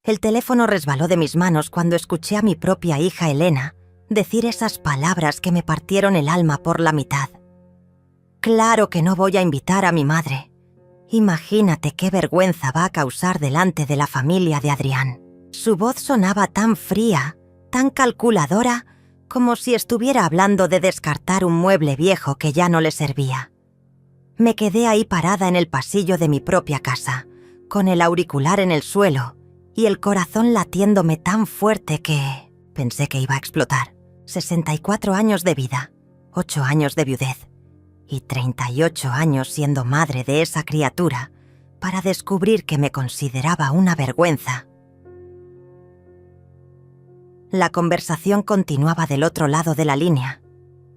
El teléfono resbaló de mis manos cuando escuché a mi propia hija Elena decir esas palabras que me partieron el alma por la mitad. Claro que no voy a invitar a mi madre. Imagínate qué vergüenza va a causar delante de la familia de Adrián. Su voz sonaba tan fría, tan calculadora, como si estuviera hablando de descartar un mueble viejo que ya no le servía. Me quedé ahí parada en el pasillo de mi propia casa, con el auricular en el suelo y el corazón latiéndome tan fuerte que pensé que iba a explotar. 64 años de vida, 8 años de viudez y 38 años siendo madre de esa criatura para descubrir que me consideraba una vergüenza. La conversación continuaba del otro lado de la línea.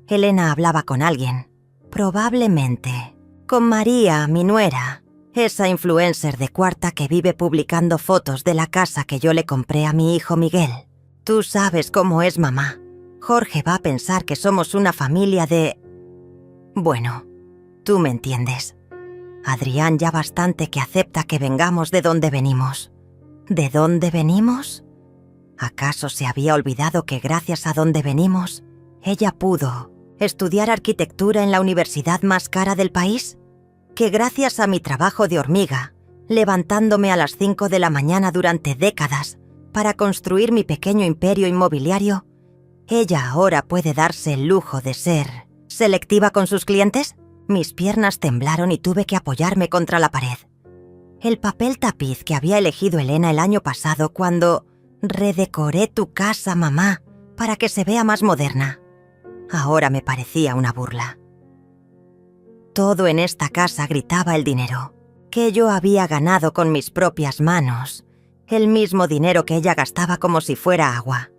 Elena hablaba con alguien, probablemente con María, mi nuera, esa influencer de cuarta que vive publicando fotos de la casa que yo le compré a mi hijo Miguel. Tú sabes cómo es mamá. Jorge va a pensar que somos una familia de... Bueno, tú me entiendes. Adrián ya bastante que acepta que vengamos de donde venimos. ¿De dónde venimos? ¿Acaso se había olvidado que gracias a donde venimos, ella pudo estudiar arquitectura en la universidad más cara del país? ¿Que gracias a mi trabajo de hormiga, levantándome a las 5 de la mañana durante décadas para construir mi pequeño imperio inmobiliario, ella ahora puede darse el lujo de ser selectiva con sus clientes? Mis piernas temblaron y tuve que apoyarme contra la pared. El papel tapiz que había elegido Elena el año pasado cuando redecoré tu casa, mamá, para que se vea más moderna, ahora me parecía una burla. Todo en esta casa gritaba el dinero, que yo había ganado con mis propias manos, el mismo dinero que ella gastaba como si fuera agua.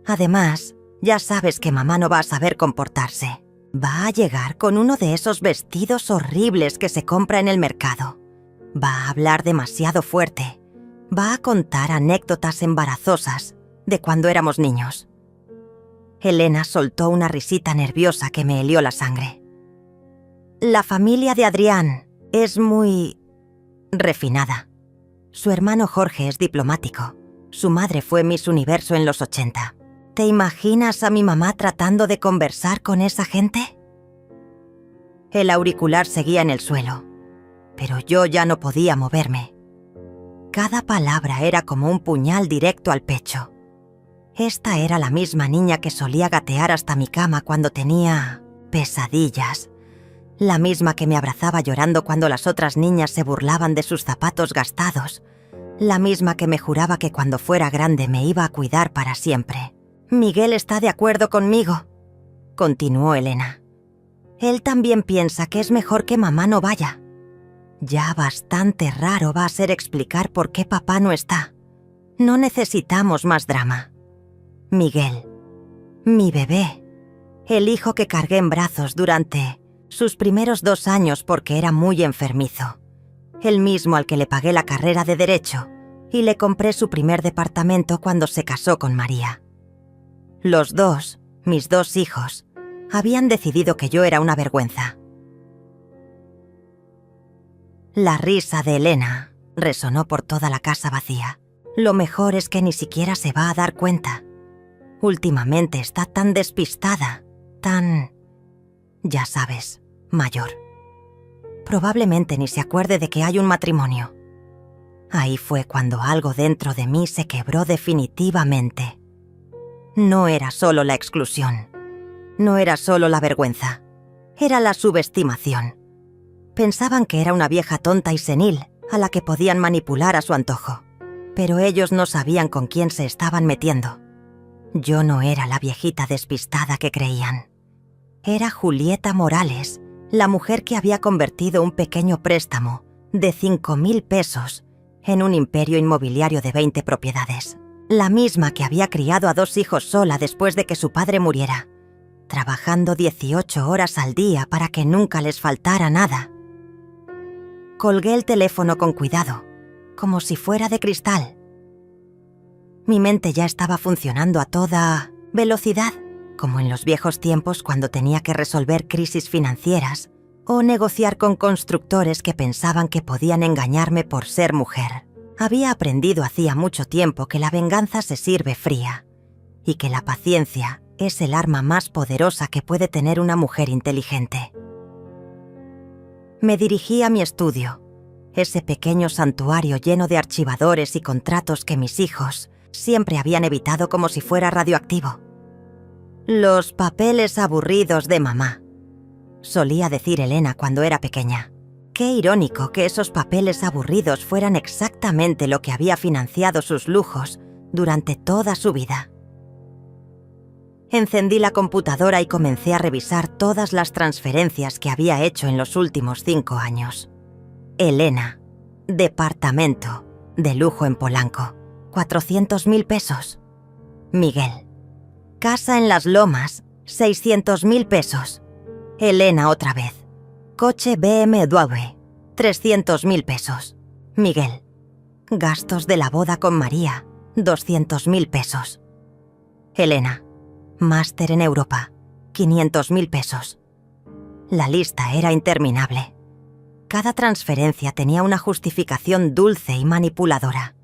Además, ya sabes que mamá no va a saber comportarse. Va a llegar con uno de esos vestidos horribles que se compra en el mercado. Va a hablar demasiado fuerte. Va a contar anécdotas embarazosas de cuando éramos niños. Elena soltó una risita nerviosa que me helió la sangre. La familia de Adrián es muy refinada. Su hermano Jorge es diplomático. Su madre fue Miss Universo en los 80. ¿Te imaginas a mi mamá tratando de conversar con esa gente? El auricular seguía en el suelo, pero yo ya no podía moverme. Cada palabra era como un puñal directo al pecho. Esta era la misma niña que solía gatear hasta mi cama cuando tenía pesadillas. La misma que me abrazaba llorando cuando las otras niñas se burlaban de sus zapatos gastados. La misma que me juraba que cuando fuera grande me iba a cuidar para siempre. Miguel está de acuerdo conmigo, continuó Elena. Él también piensa que es mejor que mamá no vaya. Ya bastante raro va a ser explicar por qué papá no está. No necesitamos más drama. Miguel, mi bebé, el hijo que cargué en brazos durante sus primeros 2 años porque era muy enfermizo. El mismo al que le pagué la carrera de Derecho y le compré su primer departamento cuando se casó con María. Los dos, mis 2 hijos, habían decidido que yo era una vergüenza. La risa de Elena resonó por toda la casa vacía. Lo mejor es que ni siquiera se va a dar cuenta. Últimamente está tan despistada, tan... ya sabes, mayor. Probablemente ni se acuerde de que hay un matrimonio. Ahí fue cuando algo dentro de mí se quebró definitivamente. No era solo la exclusión. No era solo la vergüenza. Era la subestimación. Pensaban que era una vieja tonta y senil a la que podían manipular a su antojo. Pero ellos no sabían con quién se estaban metiendo. Yo no era la viejita despistada que creían. Era Julieta Morales, la mujer que había convertido un pequeño préstamo de 5.000 pesos en un imperio inmobiliario de 20 propiedades. La misma que había criado a 2 hijos sola después de que su padre muriera, trabajando 18 horas al día para que nunca les faltara nada. Colgué el teléfono con cuidado, como si fuera de cristal. Mi mente ya estaba funcionando a toda velocidad, como en los viejos tiempos cuando tenía que resolver crisis financieras o negociar con constructores que pensaban que podían engañarme por ser mujer. Había aprendido hacía mucho tiempo que la venganza se sirve fría y que la paciencia es el arma más poderosa que puede tener una mujer inteligente. Me dirigí a mi estudio, ese pequeño santuario lleno de archivadores y contratos que mis hijos siempre habían evitado como si fuera radioactivo. Los papeles aburridos de mamá, solía decir Elena cuando era pequeña. Qué irónico que esos papeles aburridos fueran exactamente lo que había financiado sus lujos durante toda su vida. Encendí la computadora y comencé a revisar todas las transferencias que había hecho en los últimos 5 años. Elena, departamento, de lujo en Polanco, 400.000 pesos. Miguel, casa en Las Lomas, 600.000 pesos. Elena otra vez. Coche BMW, 300.000 pesos. Miguel. Gastos de la boda con María, 200.000 pesos. Elena. Máster en Europa, 500.000 pesos. La lista era interminable. Cada transferencia tenía una justificación dulce y manipuladora.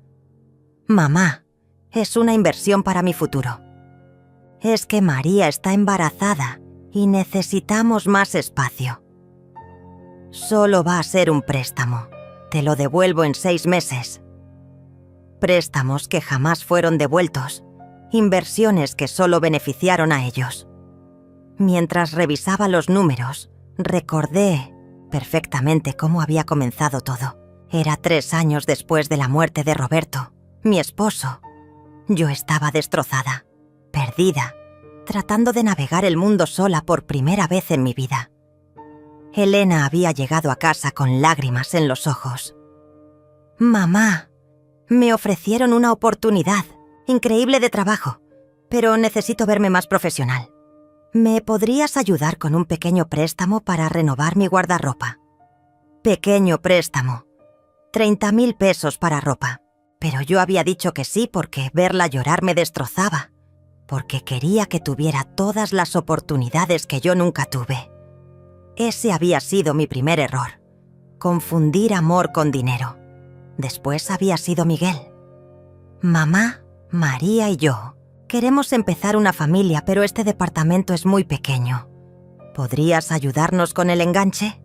Mamá, es una inversión para mi futuro. Es que María está embarazada y necesitamos más espacio. Solo va a ser un préstamo. Te lo devuelvo en 6 meses. Préstamos que jamás fueron devueltos. Inversiones que solo beneficiaron a ellos. Mientras revisaba los números, recordé perfectamente cómo había comenzado todo. Era 3 años después de la muerte de Roberto, mi esposo. Yo estaba destrozada, perdida, tratando de navegar el mundo sola por primera vez en mi vida. Elena había llegado a casa con lágrimas en los ojos. «Mamá, me ofrecieron una oportunidad increíble de trabajo, pero necesito verme más profesional. ¿Me podrías ayudar con un pequeño préstamo para renovar mi guardarropa?» Pequeño préstamo. 30.000 pesos para ropa. Pero yo había dicho que sí porque verla llorar me destrozaba, porque quería que tuviera todas las oportunidades que yo nunca tuve. Ese había sido mi primer error. Confundir amor con dinero. Después había sido Miguel. Mamá, María y yo queremos empezar una familia, pero este departamento es muy pequeño. ¿Podrías ayudarnos con el enganche?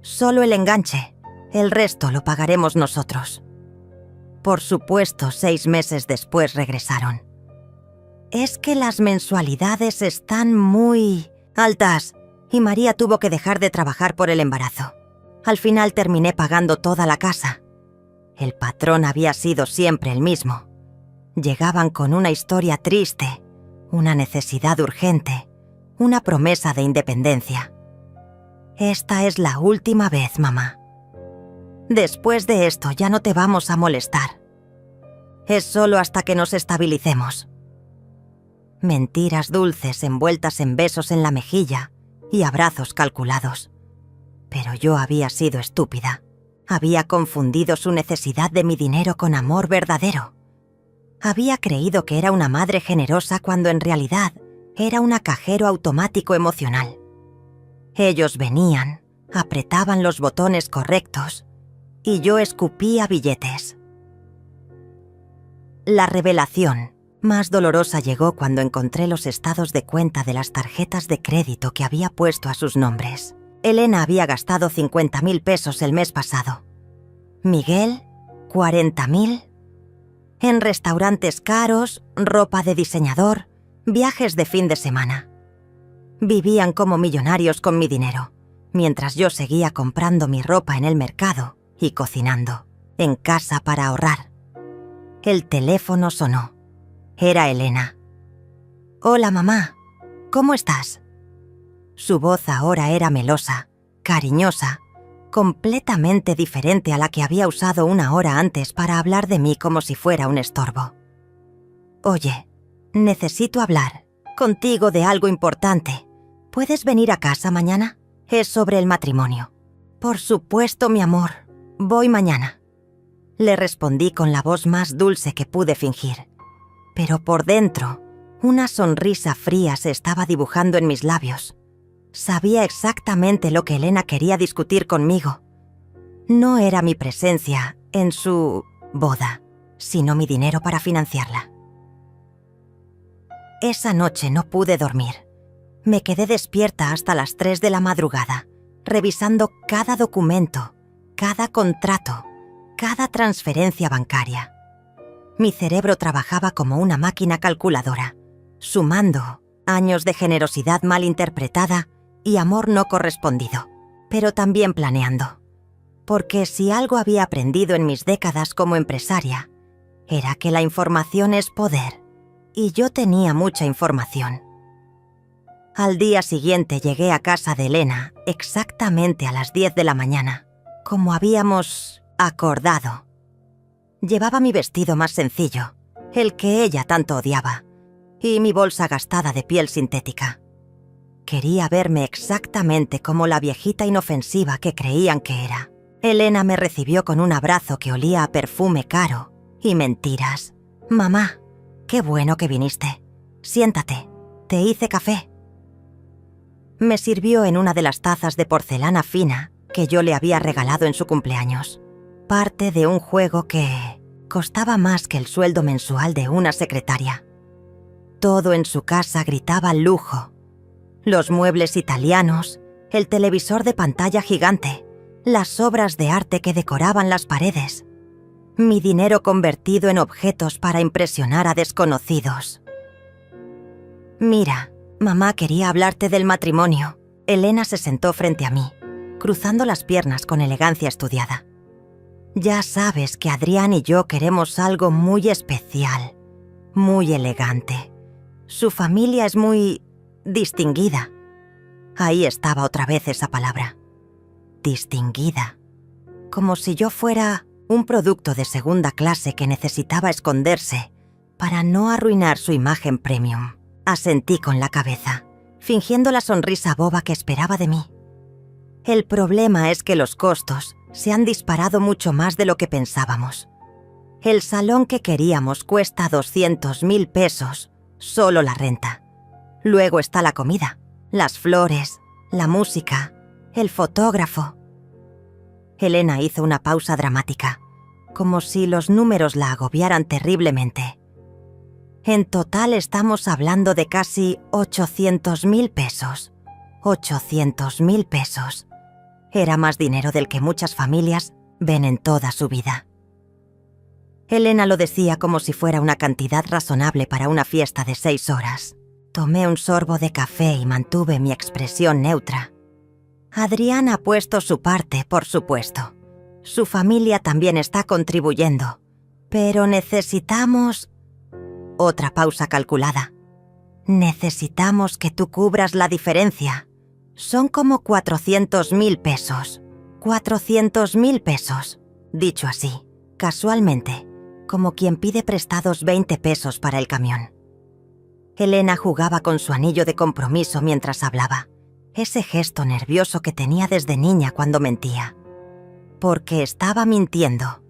Solo el enganche. El resto lo pagaremos nosotros. Por supuesto, 6 meses después regresaron. Es que las mensualidades están muy altas y María tuvo que dejar de trabajar por el embarazo. Al final terminé pagando toda la casa. El patrón había sido siempre el mismo. Llegaban con una historia triste, una necesidad urgente, una promesa de independencia. Esta es la última vez, mamá. Después de esto ya no te vamos a molestar. Es solo hasta que nos estabilicemos. Mentiras dulces envueltas en besos en la mejilla y abrazos calculados. Pero yo había sido estúpida. Había confundido su necesidad de mi dinero con amor verdadero. Había creído que era una madre generosa cuando en realidad era una cajero automático emocional. Ellos venían, apretaban los botones correctos y yo escupía billetes. La revelación más dolorosa llegó cuando encontré los estados de cuenta de las tarjetas de crédito que había puesto a sus nombres. Elena había gastado 50.000 pesos el mes pasado. Miguel, 40.000. En restaurantes caros, ropa de diseñador, viajes de fin de semana. Vivían como millonarios con mi dinero, mientras yo seguía comprando mi ropa en el mercado y cocinando, en casa para ahorrar. El teléfono sonó. Era Elena. «Hola, mamá. ¿Cómo estás?» Su voz ahora era melosa, cariñosa, completamente diferente a la que había usado una hora antes para hablar de mí como si fuera un estorbo. «Oye, necesito hablar contigo de algo importante. ¿Puedes venir a casa mañana? Es sobre el matrimonio». «Por supuesto, mi amor. Voy mañana». Le respondí con la voz más dulce que pude fingir. Pero por dentro, una sonrisa fría se estaba dibujando en mis labios. Sabía exactamente lo que Elena quería discutir conmigo. No era mi presencia en su boda, sino mi dinero para financiarla. Esa noche no pude dormir. Me quedé despierta hasta las 3 de la madrugada, revisando cada documento, cada contrato, cada transferencia bancaria. Mi cerebro trabajaba como una máquina calculadora, sumando años de generosidad mal interpretada y amor no correspondido, pero también planeando. Porque si algo había aprendido en mis décadas como empresaria, era que la información es poder, y yo tenía mucha información. Al día siguiente llegué a casa de Elena exactamente a las 10 de la mañana, como habíamos acordado. Llevaba mi vestido más sencillo, el que ella tanto odiaba, y mi bolsa gastada de piel sintética. Quería verme exactamente como la viejita inofensiva que creían que era. Elena me recibió con un abrazo que olía a perfume caro y mentiras. «Mamá, qué bueno que viniste. Siéntate, te hice café». Me sirvió en una de las tazas de porcelana fina que yo le había regalado en su cumpleaños. Parte de un juego que costaba más que el sueldo mensual de una secretaria. Todo en su casa gritaba lujo. Los muebles italianos, el televisor de pantalla gigante, las obras de arte que decoraban las paredes. Mi dinero convertido en objetos para impresionar a desconocidos. «Mira, mamá quería hablarte del matrimonio». Elena se sentó frente a mí, cruzando las piernas con elegancia estudiada. «Ya sabes que Adrián y yo queremos algo muy especial, muy elegante. Su familia es muy distinguida». Ahí estaba otra vez esa palabra. Distinguida. Como si yo fuera un producto de segunda clase que necesitaba esconderse para no arruinar su imagen premium. Asentí con la cabeza, fingiendo la sonrisa boba que esperaba de mí. El problema es que los costos se han disparado mucho más de lo que pensábamos. El salón que queríamos cuesta 200.000 pesos, solo la renta. Luego está la comida, las flores, la música, el fotógrafo. Elena hizo una pausa dramática, como si los números la agobiaran terriblemente. En total estamos hablando de casi 800.000 pesos. 800.000 pesos. Era más dinero del que muchas familias ven en toda su vida. Elena lo decía como si fuera una cantidad razonable para una fiesta de 6 horas. Tomé un sorbo de café y mantuve mi expresión neutra. Adrián ha puesto su parte, por supuesto. Su familia también está contribuyendo. Pero necesitamos... Otra pausa calculada. Necesitamos que tú cubras la diferencia. Son como 400.000 pesos. 400.000 pesos. Dicho así, casualmente, como quien pide prestados 20 pesos para el camión. Elena jugaba con su anillo de compromiso mientras hablaba. Ese gesto nervioso que tenía desde niña cuando mentía. Porque estaba mintiendo.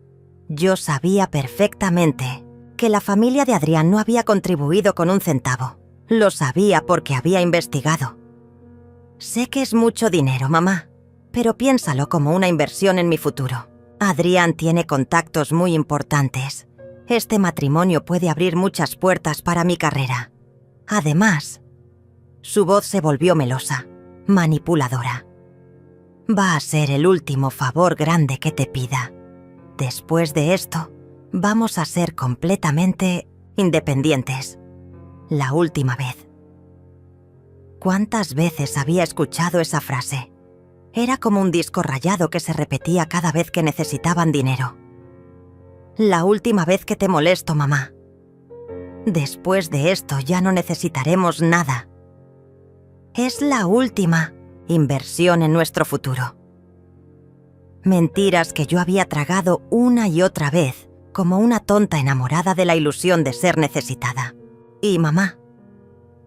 Yo sabía perfectamente que la familia de Adrián no había contribuido con un centavo. Lo sabía porque había investigado. Sé que es mucho dinero, mamá, pero piénsalo como una inversión en mi futuro. Adrián tiene contactos muy importantes. Este matrimonio puede abrir muchas puertas para mi carrera. Además, su voz se volvió melosa, manipuladora. Va a ser el último favor grande que te pida. Después de esto, vamos a ser completamente independientes. La última vez. ¿Cuántas veces había escuchado esa frase? Era como un disco rayado que se repetía cada vez que necesitaban dinero. La última vez que te molesto, mamá. Después de esto ya no necesitaremos nada. Es la última inversión en nuestro futuro. Mentiras que yo había tragado una y otra vez, como una tonta enamorada de la ilusión de ser necesitada. Y mamá.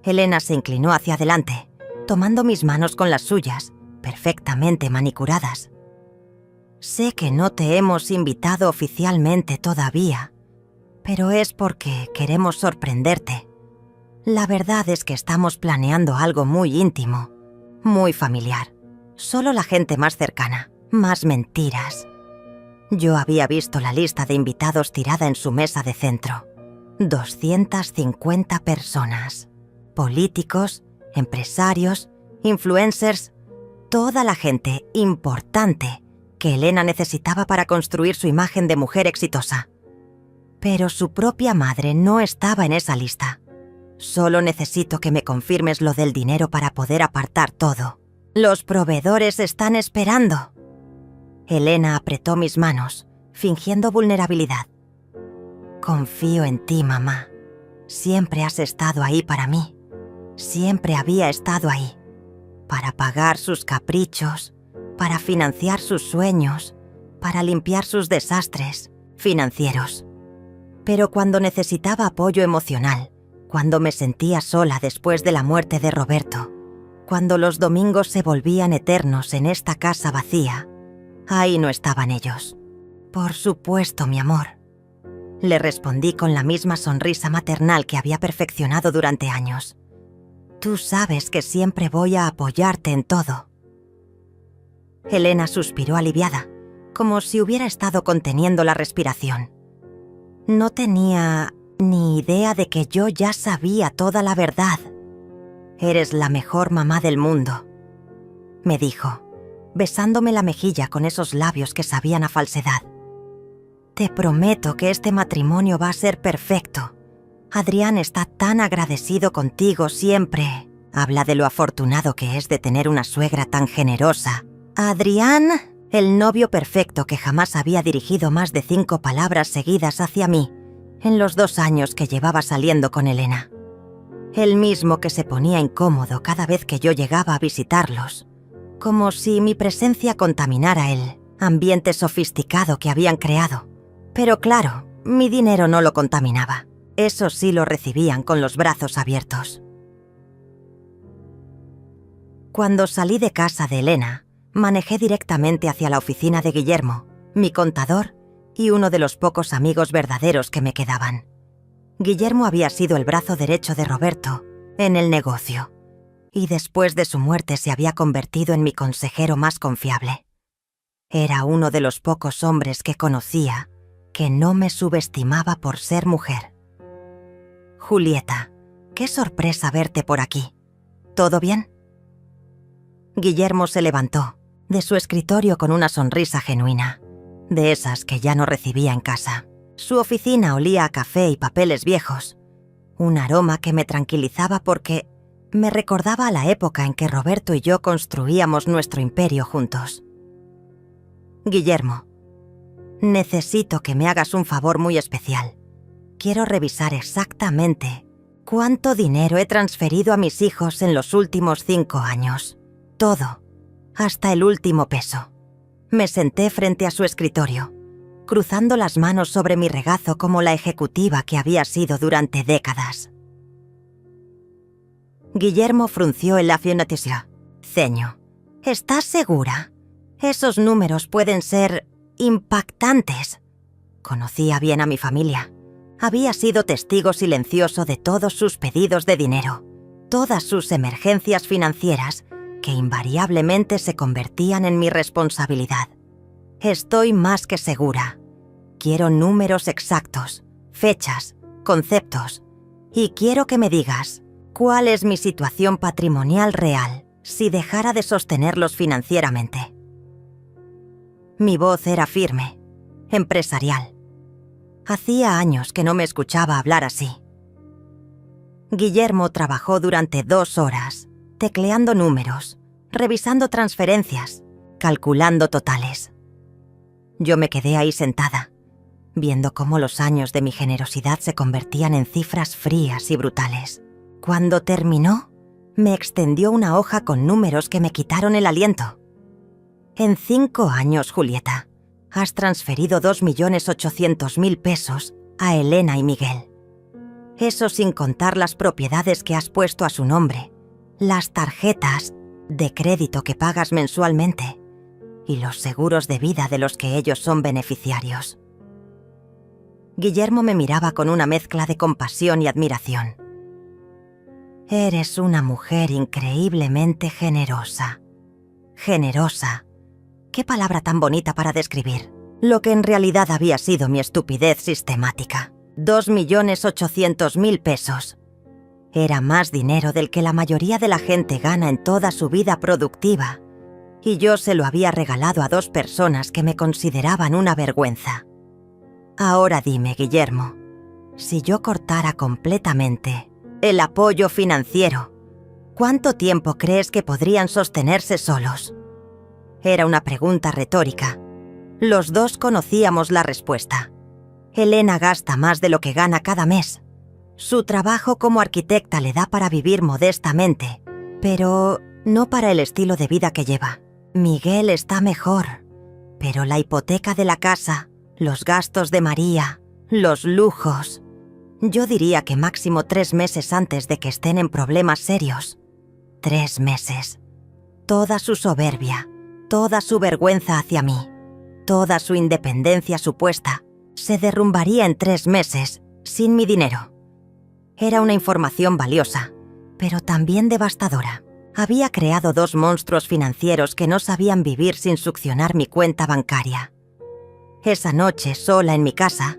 Elena se inclinó hacia adelante, tomando mis manos con las suyas, perfectamente manicuradas. Sé que no te hemos invitado oficialmente todavía, pero es porque queremos sorprenderte. La verdad es que estamos planeando algo muy íntimo, muy familiar. Solo la gente más cercana, más mentiras. Yo había visto la lista de invitados tirada en su mesa de centro. 250 personas. Políticos, empresarios, influencers, toda la gente importante que Elena necesitaba para construir su imagen de mujer exitosa. Pero su propia madre no estaba en esa lista. Solo necesito que me confirmes lo del dinero para poder apartar todo. Los proveedores están esperando. Elena apretó mis manos, fingiendo vulnerabilidad. Confío en ti, mamá. Siempre has estado ahí para mí. Siempre había estado ahí. Para pagar sus caprichos, para financiar sus sueños, para limpiar sus desastres financieros. Pero cuando necesitaba apoyo emocional, cuando me sentía sola después de la muerte de Roberto, cuando los domingos se volvían eternos en esta casa vacía, ahí no estaban ellos. Por supuesto, mi amor. Le respondí con la misma sonrisa maternal que había perfeccionado durante años. Tú sabes que siempre voy a apoyarte en todo. Elena suspiró aliviada, como si hubiera estado conteniendo la respiración. No tenía ni idea de que yo ya sabía toda la verdad. Eres la mejor mamá del mundo, me dijo, besándome la mejilla con esos labios que sabían a falsedad. Te prometo que este matrimonio va a ser perfecto. Adrián está tan agradecido contigo siempre. Habla de lo afortunado que es de tener una suegra tan generosa. Adrián, el novio perfecto que jamás había dirigido más de 5 palabras seguidas hacia mí en los 2 años que llevaba saliendo con Elena. El mismo que se ponía incómodo cada vez que yo llegaba a visitarlos, como si mi presencia contaminara el ambiente sofisticado que habían creado. Pero claro, mi dinero no lo contaminaba. Eso sí lo recibían con los brazos abiertos. Cuando salí de casa de Elena, manejé directamente hacia la oficina de Guillermo, mi contador y uno de los pocos amigos verdaderos que me quedaban. Guillermo había sido el brazo derecho de Roberto en el negocio, y después de su muerte se había convertido en mi consejero más confiable. Era uno de los pocos hombres que conocía que no me subestimaba por ser mujer. Julieta, qué sorpresa verte por aquí. ¿Todo bien? Guillermo se levantó de su escritorio con una sonrisa genuina, de esas que ya no recibía en casa. Su oficina olía a café y papeles viejos, un aroma que me tranquilizaba porque me recordaba a la época en que Roberto y yo construíamos nuestro imperio juntos. Guillermo, necesito que me hagas un favor muy especial. Quiero revisar exactamente cuánto dinero he transferido a mis hijos en los últimos 5 años. Todo, hasta el último peso. Me senté frente a su escritorio, cruzando las manos sobre mi regazo como la ejecutiva que había sido durante décadas. Guillermo frunció el labio ceño. ¿Estás segura? Esos números pueden ser impactantes. Conocía bien a mi familia. Había sido testigo silencioso de todos sus pedidos de dinero, todas sus emergencias financieras, que invariablemente se convertían en mi responsabilidad. Estoy más que segura. Quiero números exactos, fechas, conceptos, y quiero que me digas cuál es mi situación patrimonial real si dejara de sostenerlos financieramente. Mi voz era firme, empresarial. Hacía años que no me escuchaba hablar así. Guillermo trabajó durante 2 horas, tecleando números, revisando transferencias, calculando totales. Yo me quedé ahí sentada, viendo cómo los años de mi generosidad se convertían en cifras frías y brutales. Cuando terminó, me extendió una hoja con números que me quitaron el aliento. En 5 años, Julieta, has transferido 2.800.000 pesos a Elena y Miguel. Eso sin contar las propiedades que has puesto a su nombre, las tarjetas de crédito que pagas mensualmente y los seguros de vida de los que ellos son beneficiarios. Guillermo me miraba con una mezcla de compasión y admiración. Eres una mujer increíblemente generosa. Generosa. Qué palabra tan bonita para describir. lo que en realidad había sido mi estupidez sistemática. 2.800.000 pesos. Era más dinero del que la mayoría de la gente gana en toda su vida productiva, y yo se lo había regalado a 2 personas que me consideraban una vergüenza. Ahora dime, Guillermo, si yo cortara completamente el apoyo financiero, ¿cuánto tiempo crees que podrían sostenerse solos? Era una pregunta retórica. Los dos conocíamos la respuesta. Elena gasta más de lo que gana cada mes. Su trabajo como arquitecta le da para vivir modestamente, pero no para el estilo de vida que lleva. Miguel está mejor, pero la hipoteca de la casa, los gastos de María, los lujos... Yo diría que máximo 3 meses antes de que estén en problemas serios. 3 meses. Toda su soberbia, toda su vergüenza hacia mí, toda su independencia supuesta, se derrumbaría en 3 meses, sin mi dinero. Era una información valiosa, pero también devastadora. Había creado 2 monstruos financieros que no sabían vivir sin succionar mi cuenta bancaria. Esa noche, sola en mi casa,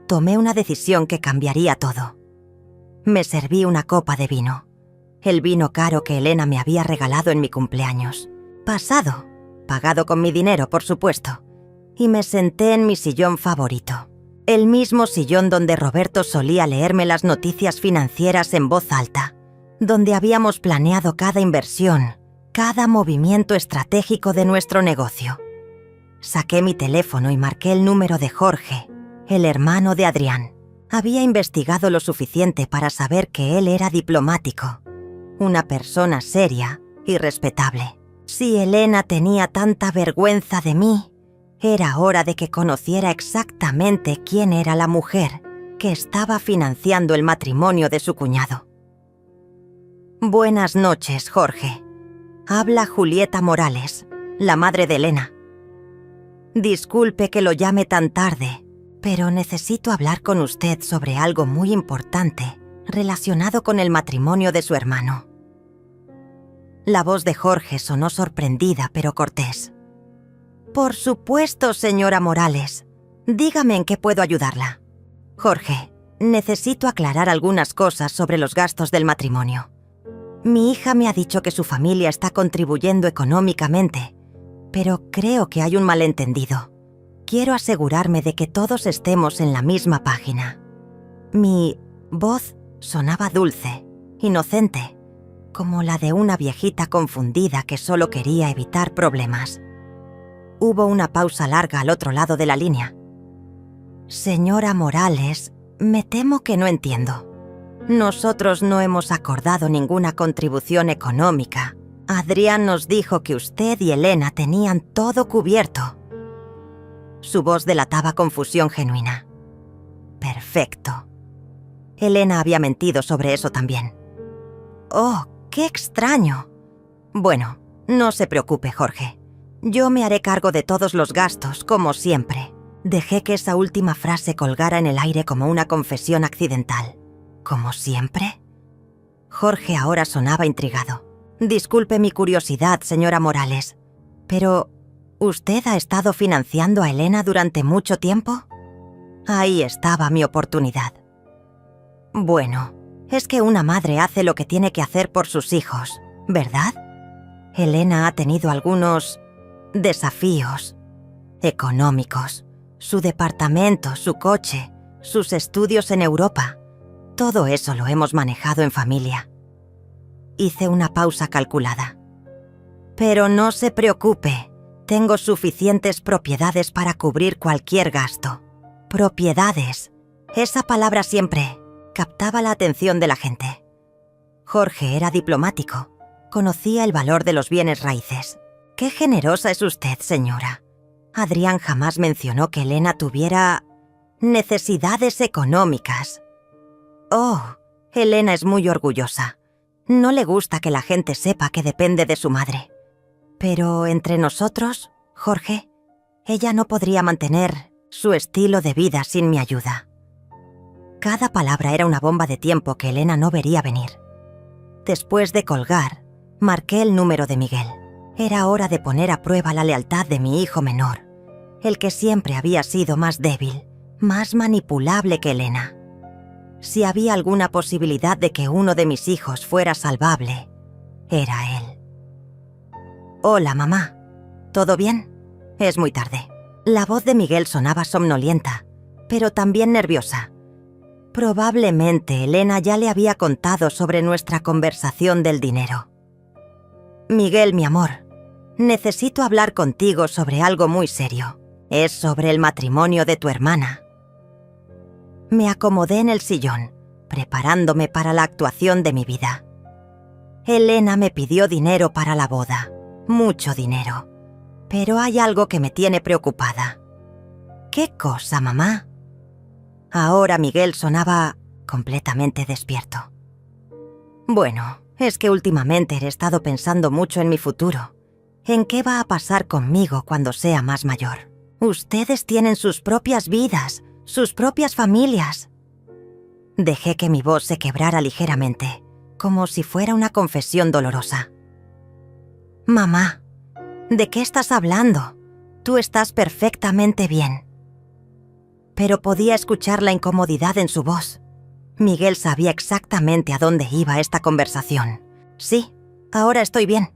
tomé una decisión que cambiaría todo. Me serví una copa de vino, el vino caro que Elena me había regalado en mi cumpleaños. Pasado, pagado con mi dinero, por supuesto, y me senté en mi sillón favorito. El mismo sillón donde Roberto solía leerme las noticias financieras en voz alta, donde habíamos planeado cada inversión, cada movimiento estratégico de nuestro negocio. Saqué mi teléfono y marqué el número de Jorge, el hermano de Adrián. Había investigado lo suficiente para saber que él era diplomático, una persona seria y respetable. Si Elena tenía tanta vergüenza de mí, era hora de que conociera exactamente quién era la mujer que estaba financiando el matrimonio de su cuñado. Buenas noches, Jorge. Habla Julieta Morales, la madre de Elena. Disculpe que lo llame tan tarde, pero necesito hablar con usted sobre algo muy importante relacionado con el matrimonio de su hermano. La voz de Jorge sonó sorprendida pero cortés. Por supuesto, señora Morales. Dígame en qué puedo ayudarla. Jorge, necesito aclarar algunas cosas sobre los gastos del matrimonio. Mi hija me ha dicho que su familia está contribuyendo económicamente, pero creo que hay un malentendido. Quiero asegurarme de que todos estemos en la misma página. Mi voz sonaba dulce, inocente, como la de una viejita confundida que solo quería evitar problemas. Hubo una pausa larga al otro lado de la línea. Señora Morales, me temo que no entiendo. Nosotros no hemos acordado ninguna contribución económica. Adrián nos dijo que usted y Elena tenían todo cubierto. Su voz delataba confusión genuina. Perfecto. Elena había mentido sobre eso también. Oh, qué extraño. Bueno, no se preocupe, Jorge. Yo me haré cargo de todos los gastos, como siempre. Dejé que esa última frase colgara en el aire como una confesión accidental. ¿Como siempre? Jorge ahora sonaba intrigado. Disculpe mi curiosidad, señora Morales, pero ¿usted ha estado financiando a Elena durante mucho tiempo? Ahí estaba mi oportunidad. Bueno, es que una madre hace lo que tiene que hacer por sus hijos, ¿verdad? Elena ha tenido algunos desafíos económicos. Su departamento, su coche, sus estudios en Europa. Todo eso lo hemos manejado en familia. Hice una pausa calculada. Pero no se preocupe, tengo suficientes propiedades para cubrir cualquier gasto. Propiedades. Esa palabra siempre captaba la atención de la gente. Jorge era diplomático. Conocía el valor de los bienes raíces. Qué generosa es usted, señora. Adrián jamás mencionó que Elena tuviera necesidades económicas. Oh, Elena es muy orgullosa. No le gusta que la gente sepa que depende de su madre. Pero entre nosotros, Jorge, ella no podría mantener su estilo de vida sin mi ayuda. Cada palabra era una bomba de tiempo que Elena no vería venir. Después de colgar, marqué el número de Miguel. Era hora de poner a prueba la lealtad de mi hijo menor. el que siempre había sido más débil, más manipulable que Elena. Si había alguna posibilidad de que uno de mis hijos fuera salvable, era él. «Hola, mamá. ¿Todo bien?» «Es muy tarde». La voz de Miguel sonaba somnolienta, pero también nerviosa. Probablemente Elena ya le había contado sobre nuestra conversación del dinero. «Miguel, mi amor, necesito hablar contigo sobre algo muy serio. Es sobre el matrimonio de tu hermana». Me acomodé en el sillón, preparándome para la actuación de mi vida. Elena me pidió dinero para la boda, mucho dinero. Pero hay algo que me tiene preocupada. ¿Qué cosa, mamá? Ahora Miguel sonaba completamente despierto. Bueno, es que últimamente he estado pensando mucho en mi futuro, en qué va a pasar conmigo cuando sea más mayor. Ustedes tienen sus propias vidas, sus propias familias. Dejé que mi voz se quebrara ligeramente, como si fuera una confesión dolorosa. Mamá, ¿de qué estás hablando? Tú estás perfectamente bien. Pero podía escuchar la incomodidad en su voz. Miguel sabía exactamente a dónde iba esta conversación. Sí, ahora estoy bien.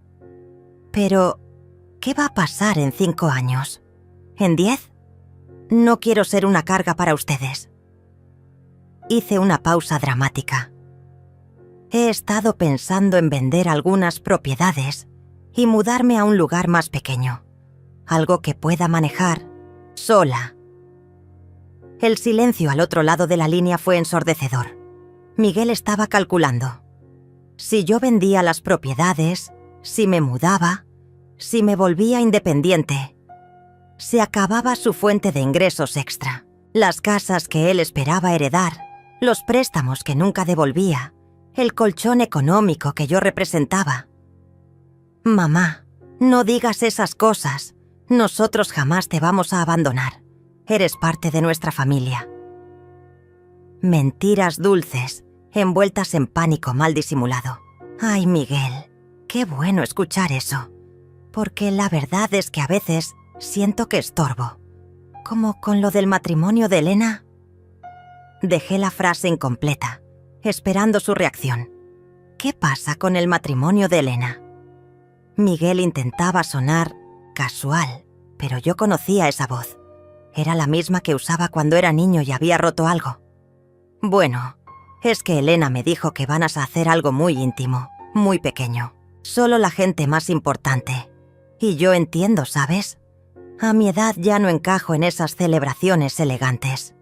Pero, ¿qué va a pasar en 5 años? ¿En 10? No quiero ser una carga para ustedes. Hice una pausa dramática. He estado pensando en vender algunas propiedades y mudarme a un lugar más pequeño, algo que pueda manejar sola. El silencio al otro lado de la línea fue ensordecedor. Miguel estaba calculando. Si yo vendía las propiedades, si me mudaba, si me volvía independiente, se acababa su fuente de ingresos extra, las casas que él esperaba heredar, los préstamos que nunca devolvía, el colchón económico que yo representaba. Mamá, no digas esas cosas. Nosotros jamás te vamos a abandonar. Eres parte de nuestra familia. Mentiras dulces, envueltas en pánico mal disimulado. Ay, Miguel, qué bueno escuchar eso. Porque la verdad es que a veces siento que estorbo. Como con lo del matrimonio de Elena. Dejé la frase incompleta, esperando su reacción. ¿Qué pasa con el matrimonio de Elena? Miguel intentaba sonar casual, pero yo conocía esa voz. Era la misma que usaba cuando era niño y había roto algo. Bueno, es que Elena me dijo que van a hacer algo muy íntimo, muy pequeño. Solo la gente más importante. Y yo entiendo, ¿sabes? A mi edad ya no encajo en esas celebraciones elegantes.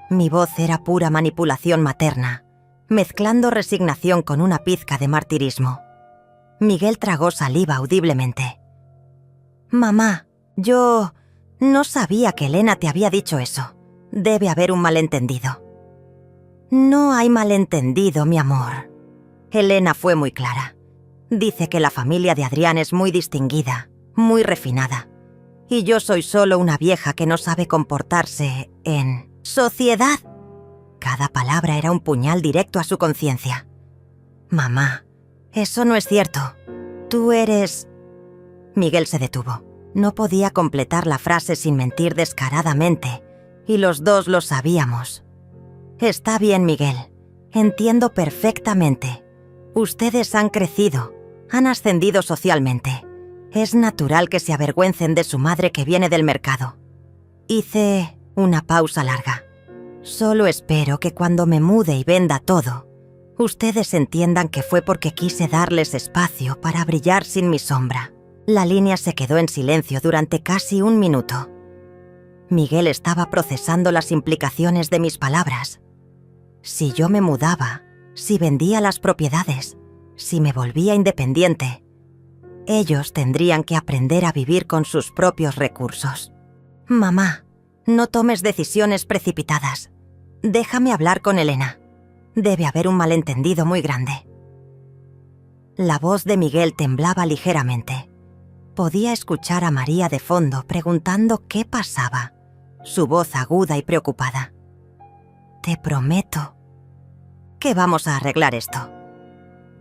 Mi voz era pura manipulación materna, mezclando resignación con una pizca de martirismo. Miguel tragó saliva audiblemente. Mamá, yo no sabía que Elena te había dicho eso. Debe haber un malentendido. No hay malentendido, mi amor. Elena fue muy clara. Dice que la familia de Adrián es muy distinguida, muy refinada. Y yo soy solo una vieja que no sabe comportarse en sociedad. Cada palabra era un puñal directo a su conciencia. Mamá, eso no es cierto. Tú eres... Miguel se detuvo. No podía completar la frase sin mentir descaradamente, y los dos lo sabíamos. Está bien, Miguel. Entiendo perfectamente. Ustedes han crecido, han ascendido socialmente. Es natural que se avergüencen de su madre que viene del mercado. Hice una pausa larga. Solo espero que cuando me mude y venda todo, ustedes entiendan que fue porque quise darles espacio para brillar sin mi sombra. La línea se quedó en silencio durante casi 1 minuto. Miguel estaba procesando las implicaciones de mis palabras. Si yo me mudaba, si vendía las propiedades, si me volvía independiente, ellos tendrían que aprender a vivir con sus propios recursos. Mamá, no tomes decisiones precipitadas. Déjame hablar con Elena. Debe haber un malentendido muy grande. La voz de Miguel temblaba ligeramente. Podía escuchar a María de fondo preguntando qué pasaba, su voz aguda y preocupada. Te prometo que vamos a arreglar esto.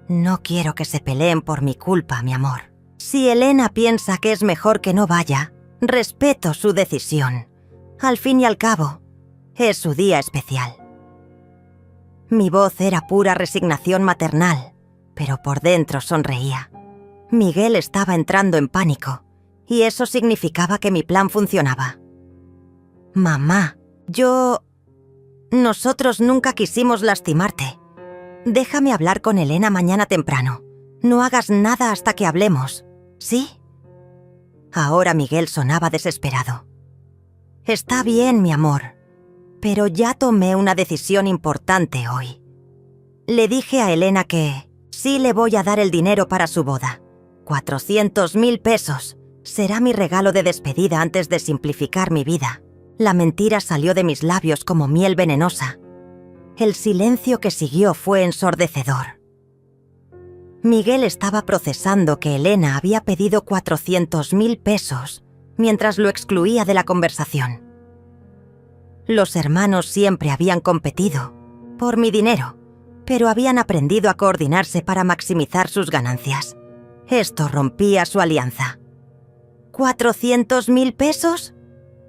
No quiero que se peleen por mi culpa, mi amor. Si Elena piensa que es mejor que no vaya, Respeto su decisión. Al fin y al cabo, es su día especial. Mi voz era pura resignación maternal, pero por dentro sonreía. Miguel estaba entrando en pánico, y eso significaba que mi plan funcionaba. Mamá, nosotros nunca quisimos lastimarte. Déjame hablar con Elena mañana temprano. No hagas nada hasta que hablemos, ¿sí? Ahora Miguel sonaba desesperado. Está bien, mi amor, pero ya tomé una decisión importante hoy. Le dije a Elena que sí le voy a dar el dinero para su boda. 400.000 pesos. Será mi regalo de despedida antes de simplificar mi vida. La mentira salió de mis labios como miel venenosa. El silencio que siguió fue ensordecedor. Miguel estaba procesando que Elena había pedido 400.000 pesos mientras lo excluía de la conversación. Los hermanos siempre habían competido por mi dinero, pero habían aprendido a coordinarse para maximizar sus ganancias. Esto rompía su alianza. ¿400.000 pesos?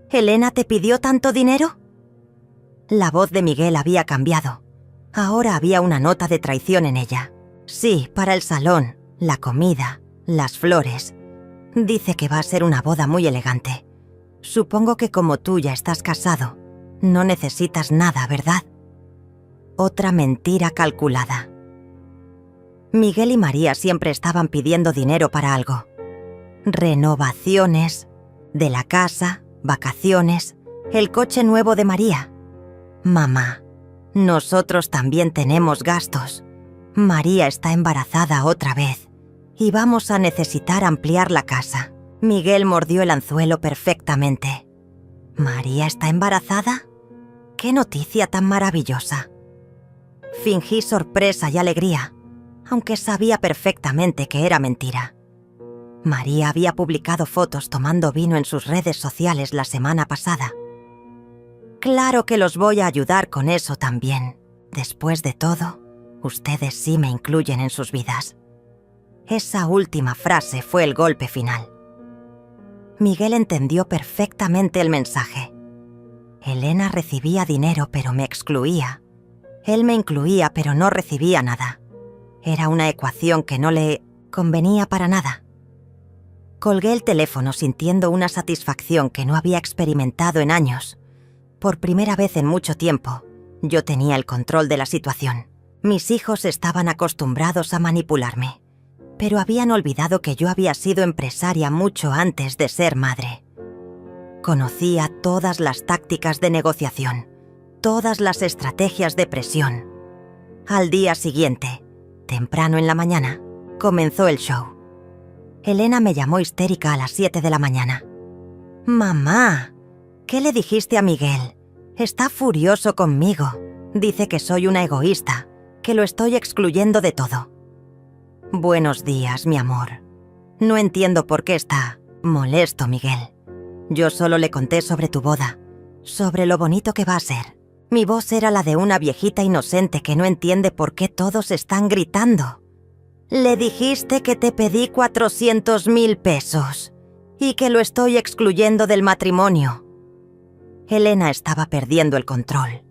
¿Elena te pidió tanto dinero? La voz de Miguel había cambiado. Ahora había una nota de traición en ella. Sí, para el salón, la comida, las flores. Dice que va a ser una boda muy elegante. Supongo que como tú ya estás casado, no necesitas nada, ¿verdad? Otra mentira calculada. Miguel y María siempre estaban pidiendo dinero para algo. Renovaciones, de la casa, vacaciones, el coche nuevo de María. Mamá, nosotros también tenemos gastos. María está embarazada otra vez y vamos a necesitar ampliar la casa. Miguel mordió el anzuelo perfectamente. ¿María está embarazada? ¡Qué noticia tan maravillosa! Fingí sorpresa y alegría, aunque sabía perfectamente que era mentira. María había publicado fotos tomando vino en sus redes sociales la semana pasada. Claro que los voy a ayudar con eso también. Después de todo, ustedes sí me incluyen en sus vidas. Esa última frase fue el golpe final. Miguel entendió perfectamente el mensaje. Elena recibía dinero pero me excluía. Él me incluía pero no recibía nada. Era una ecuación que no le convenía para nada. Colgué el teléfono sintiendo una satisfacción que no había experimentado en años. Por primera vez en mucho tiempo, yo tenía el control de la situación. Mis hijos estaban acostumbrados a manipularme, pero habían olvidado que yo había sido empresaria mucho antes de ser madre. Conocía todas las tácticas de negociación, todas las estrategias de presión. Al día siguiente, temprano en la mañana, comenzó el show. Elena me llamó histérica a las 7 de la mañana. «Mamá, ¿qué le dijiste a Miguel? Está furioso conmigo. Dice que soy una egoísta, que lo estoy excluyendo de todo». «Buenos días, mi amor. No entiendo por qué está molesto Miguel. Yo solo le conté sobre tu boda, sobre lo bonito que va a ser». Mi voz era la de una viejita inocente que no entiende por qué todos están gritando. «Le dijiste que te pedí 400.000 pesos y que lo estoy excluyendo del matrimonio». Elena estaba perdiendo el control.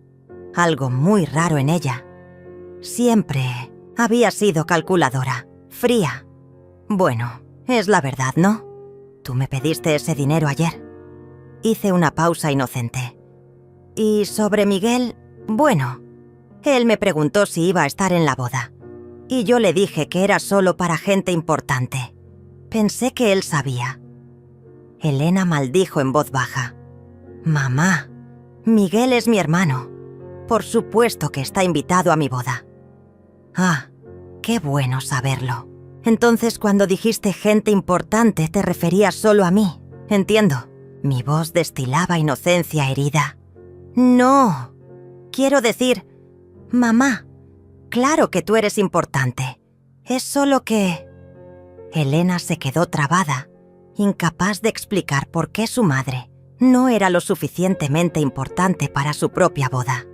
Algo muy raro en ella. Siempre había sido calculadora, fría. Bueno, es la verdad, ¿no? Tú me pediste ese dinero ayer. Hice una pausa inocente. Y sobre Miguel, bueno, él me preguntó si iba a estar en la boda. Y yo le dije que era solo para gente importante. Pensé que él sabía. Elena maldijo en voz baja. «Mamá, Miguel es mi hermano. Por supuesto que está invitado a mi boda». «Ah, qué bueno saberlo. Entonces cuando dijiste gente importante te referías solo a mí. Entiendo». Mi voz destilaba inocencia herida. «No, quiero decir, mamá, claro que tú eres importante. Es solo que...» Elena se quedó trabada, incapaz de explicar por qué su madre no era lo suficientemente importante para su propia boda.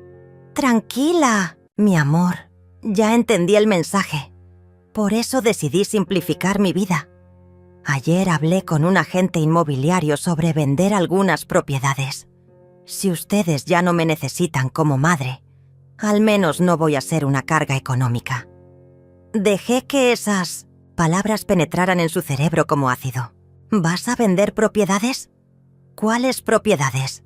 «Tranquila, mi amor, ya entendí el mensaje. Por eso decidí simplificar mi vida. Ayer hablé con un agente inmobiliario sobre vender algunas propiedades. Si ustedes ya no me necesitan como madre, al menos no voy a ser una carga económica. Dejé que esas palabras penetraran en su cerebro como ácido. ¿Vas a vender propiedades? ¿Cuáles propiedades?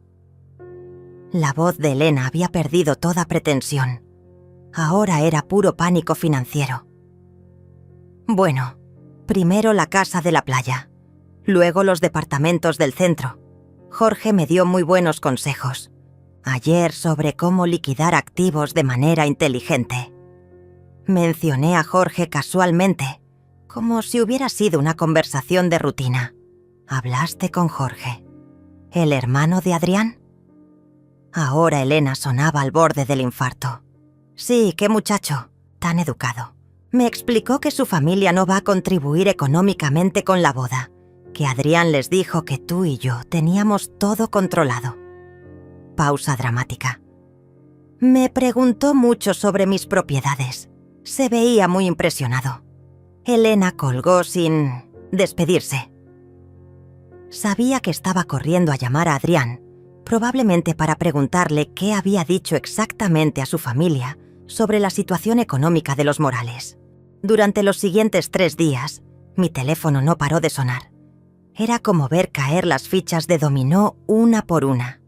La voz de Elena había perdido toda pretensión. Ahora era puro pánico financiero. Bueno, primero la casa de la playa, luego los departamentos del centro. Jorge me dio muy buenos consejos ayer sobre cómo liquidar activos de manera inteligente. Mencioné a Jorge casualmente, como si hubiera sido una conversación de rutina. ¿Hablaste con Jorge, el hermano de Adrián? Ahora Elena sonaba al borde del infarto. Sí, qué muchacho, tan educado. Me explicó que su familia no va a contribuir económicamente con la boda, que Adrián les dijo que tú y yo teníamos todo controlado. Pausa dramática. Me preguntó mucho sobre mis propiedades. Se veía muy impresionado. Elena colgó sin despedirse. Sabía que estaba corriendo a llamar a Adrián, probablemente para preguntarle qué había dicho exactamente a su familia sobre la situación económica de los Morales. Durante los siguientes 3 días, mi teléfono no paró de sonar. Era como ver caer las fichas de dominó una por una.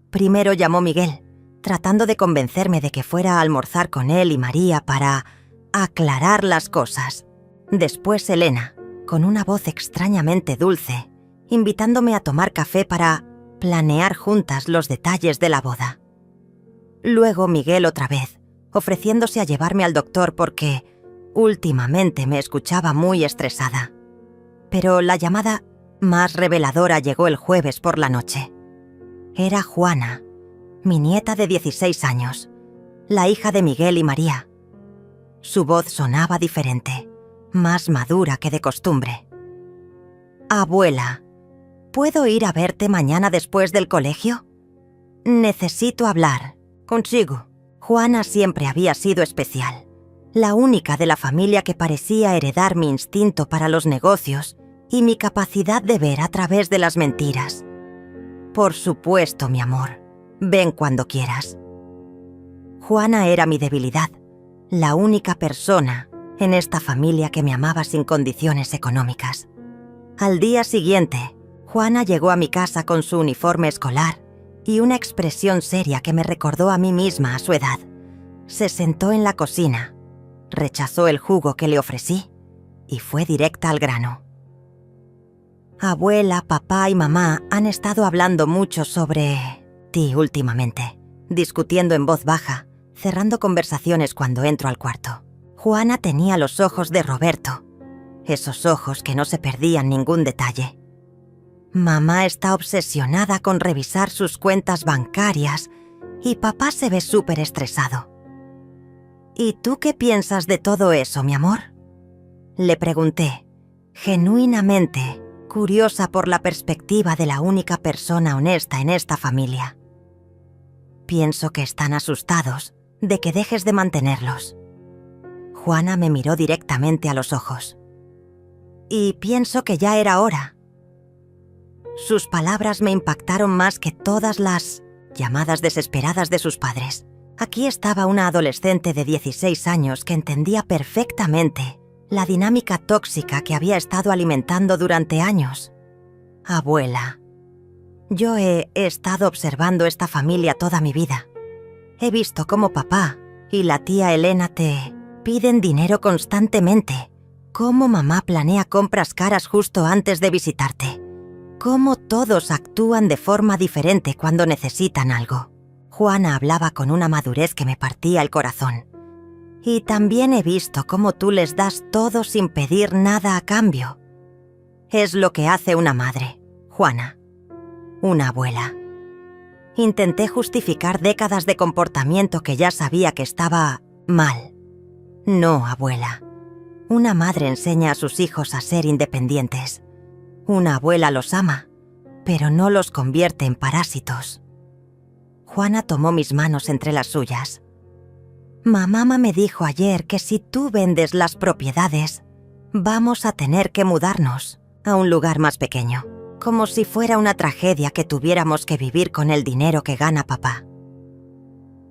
Primero llamó Miguel, tratando de convencerme de que fuera a almorzar con él y María para aclarar las cosas. Después Elena, con una voz extrañamente dulce, invitándome a tomar café para planear juntas los detalles de la boda. Luego Miguel otra vez, ofreciéndose a llevarme al doctor porque últimamente me escuchaba muy estresada. Pero la llamada más reveladora llegó el jueves por la noche. Era Juana, mi nieta de 16 años, la hija de Miguel y María. Su voz sonaba diferente, más madura que de costumbre. Abuela, ¿puedo ir a verte mañana después del colegio? Necesito hablar contigo. Juana siempre había sido especial, la única de la familia que parecía heredar mi instinto para los negocios y mi capacidad de ver a través de las mentiras. Por supuesto, mi amor. Ven cuando quieras. Juana era mi debilidad, la única persona en esta familia que me amaba sin condiciones económicas. Al día siguiente, Juana llegó a mi casa con su uniforme escolar y una expresión seria que me recordó a mí misma a su edad. Se sentó en la cocina, rechazó el jugo que le ofrecí y fue directa al grano. Abuela, papá y mamá han estado hablando mucho sobre ti últimamente, discutiendo en voz baja, cerrando conversaciones cuando entro al cuarto. Juana tenía los ojos de Roberto, esos ojos que no se perdían ningún detalle. Mamá está obsesionada con revisar sus cuentas bancarias y papá se ve súper estresado. ¿Y tú qué piensas de todo eso, mi amor? Le pregunté, genuinamente curiosa por la perspectiva de la única persona honesta en esta familia. Pienso que están asustados de que dejes de mantenerlos. Juana me miró directamente a los ojos. Y pienso que ya era hora. Sus palabras me impactaron más que todas las llamadas desesperadas de sus padres. Aquí estaba una adolescente de 16 años que entendía perfectamente la dinámica tóxica que había estado alimentando durante años. Abuela, yo he estado observando esta familia toda mi vida. He visto cómo papá y la tía Elena te piden dinero constantemente, cómo mamá planea compras caras justo antes de visitarte, cómo todos actúan de forma diferente cuando necesitan algo. Juana hablaba con una madurez que me partía el corazón. Y también he visto cómo tú les das todo sin pedir nada a cambio. Es lo que hace una madre, Juana. Una abuela. Intenté justificar décadas de comportamiento que ya sabía que estaba mal. No, abuela. Una madre enseña a sus hijos a ser independientes. Una abuela los ama, pero no los convierte en parásitos. Juana tomó mis manos entre las suyas. Mamá me dijo ayer que si tú vendes las propiedades, Vamos a tener que mudarnos a un lugar más pequeño, como si fuera una tragedia que tuviéramos que vivir con el dinero que gana papá.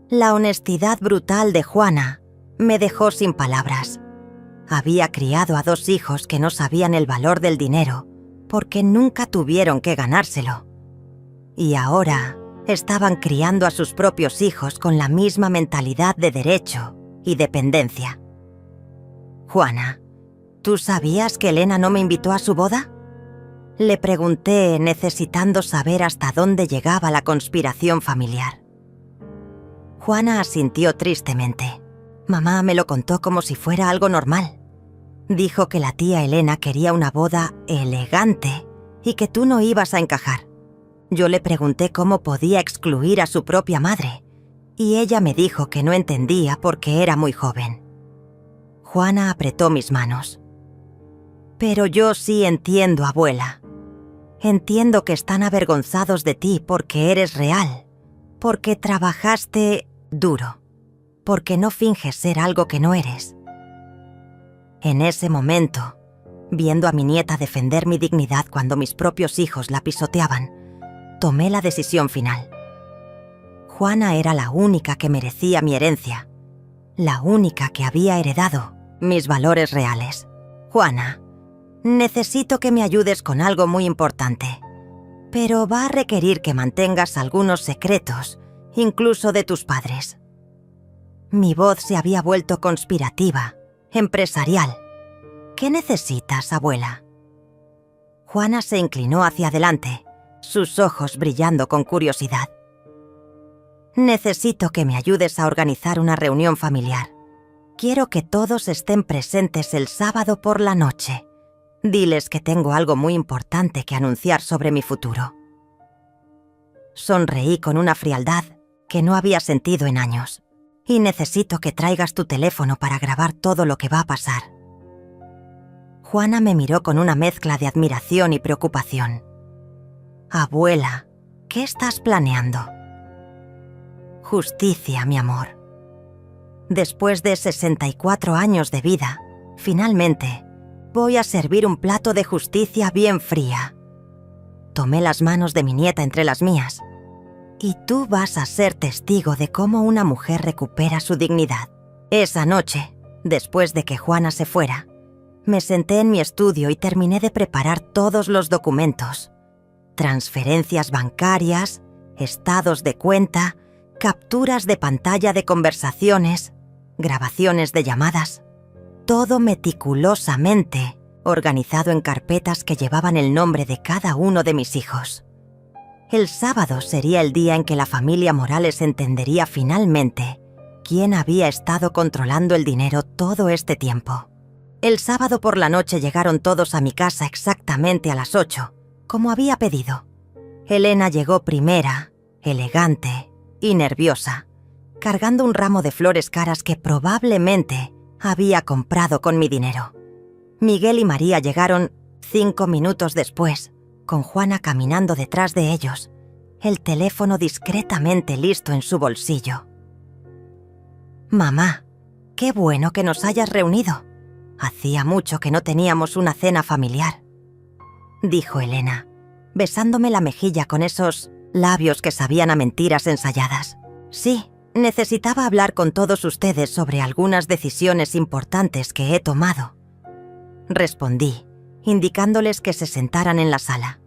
La honestidad brutal de Juana me dejó sin palabras. Había criado a 2 hijos que no sabían el valor del dinero porque nunca tuvieron que ganárselo. Y ahora estaban criando a sus propios hijos con la misma mentalidad de derecho y dependencia. Juana, ¿tú sabías que Elena no me invitó a su boda? Le pregunté, necesitando saber hasta dónde llegaba la conspiración familiar. Juana asintió tristemente. Mamá me lo contó como si fuera algo normal. Dijo que la tía Elena quería una boda elegante y que tú no ibas a encajar. Yo le pregunté cómo podía excluir a su propia madre y ella me dijo que no entendía porque era muy joven. Juana apretó mis manos. Pero yo sí entiendo, abuela. Entiendo que están avergonzados de ti porque eres real, porque trabajaste duro, porque no finges ser algo que no eres. En ese momento, viendo a mi nieta defender mi dignidad cuando mis propios hijos la pisoteaban, tomé la decisión final. Juana era la única que merecía mi herencia, la única que había heredado mis valores reales. Juana, necesito que me ayudes con algo muy importante, pero va a requerir que mantengas algunos secretos, incluso de tus padres. Mi voz se había vuelto conspirativa, empresarial. ¿Qué necesitas, abuela? Juana se inclinó hacia adelante, sus ojos brillando con curiosidad. Necesito que me ayudes a organizar una reunión familiar. Quiero que todos estén presentes el sábado por la noche. Diles que tengo algo muy importante que anunciar sobre mi futuro. Sonreí con una frialdad que no había sentido en años. Y necesito que traigas tu teléfono para grabar todo lo que va a pasar. Juana me miró con una mezcla de admiración y preocupación. Abuela, ¿qué estás planeando? Justicia, mi amor. Después de 64 años de vida, finalmente, voy a servir un plato de justicia bien fría. Tomé las manos de mi nieta entre las mías. Y tú vas a ser testigo de cómo una mujer recupera su dignidad. Esa noche, después de que Juana se fuera, me senté en mi estudio y terminé de preparar todos los documentos. Transferencias bancarias, estados de cuenta, capturas de pantalla de conversaciones, grabaciones de llamadas. Todo meticulosamente, organizado en carpetas que llevaban el nombre de cada uno de mis hijos. El sábado sería el día en que la familia Morales entendería finalmente quién había estado controlando el dinero todo este tiempo. El sábado por la noche llegaron todos a mi casa exactamente a las 8, como había pedido. Elena llegó primera, elegante y nerviosa, cargando un ramo de flores caras que probablemente había comprado con mi dinero. Miguel y María llegaron 5 minutos después, con Juana caminando detrás de ellos, el teléfono discretamente listo en su bolsillo. Mamá, qué bueno que nos hayas reunido. Hacía mucho que no teníamos una cena familiar, dijo Elena, besándome la mejilla con esos labios que sabían a mentiras ensayadas. Sí, necesitaba hablar con todos ustedes sobre algunas decisiones importantes que he tomado, respondí, indicándoles que se sentaran en la sala.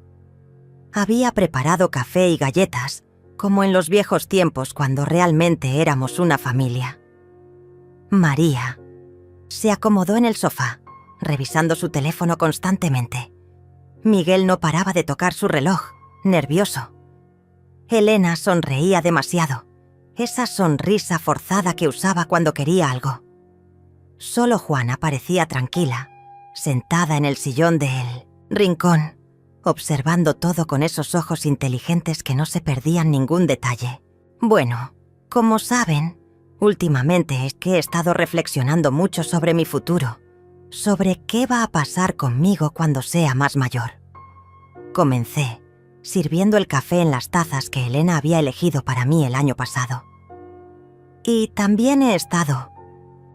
Había preparado café y galletas, como en los viejos tiempos cuando realmente éramos una familia. María se acomodó en el sofá, revisando su teléfono constantemente. Miguel no paraba de tocar su reloj, nervioso. Elena sonreía demasiado, esa sonrisa forzada que usaba cuando quería algo. Solo Juana parecía tranquila, sentada en el sillón del rincón, observando todo con esos ojos inteligentes que no se perdían ningún detalle. Bueno, como saben, últimamente es que he estado reflexionando mucho sobre mi futuro, sobre qué va a pasar conmigo cuando sea más mayor. Comencé, sirviendo el café en las tazas que Elena había elegido para mí el año pasado. Y también he estado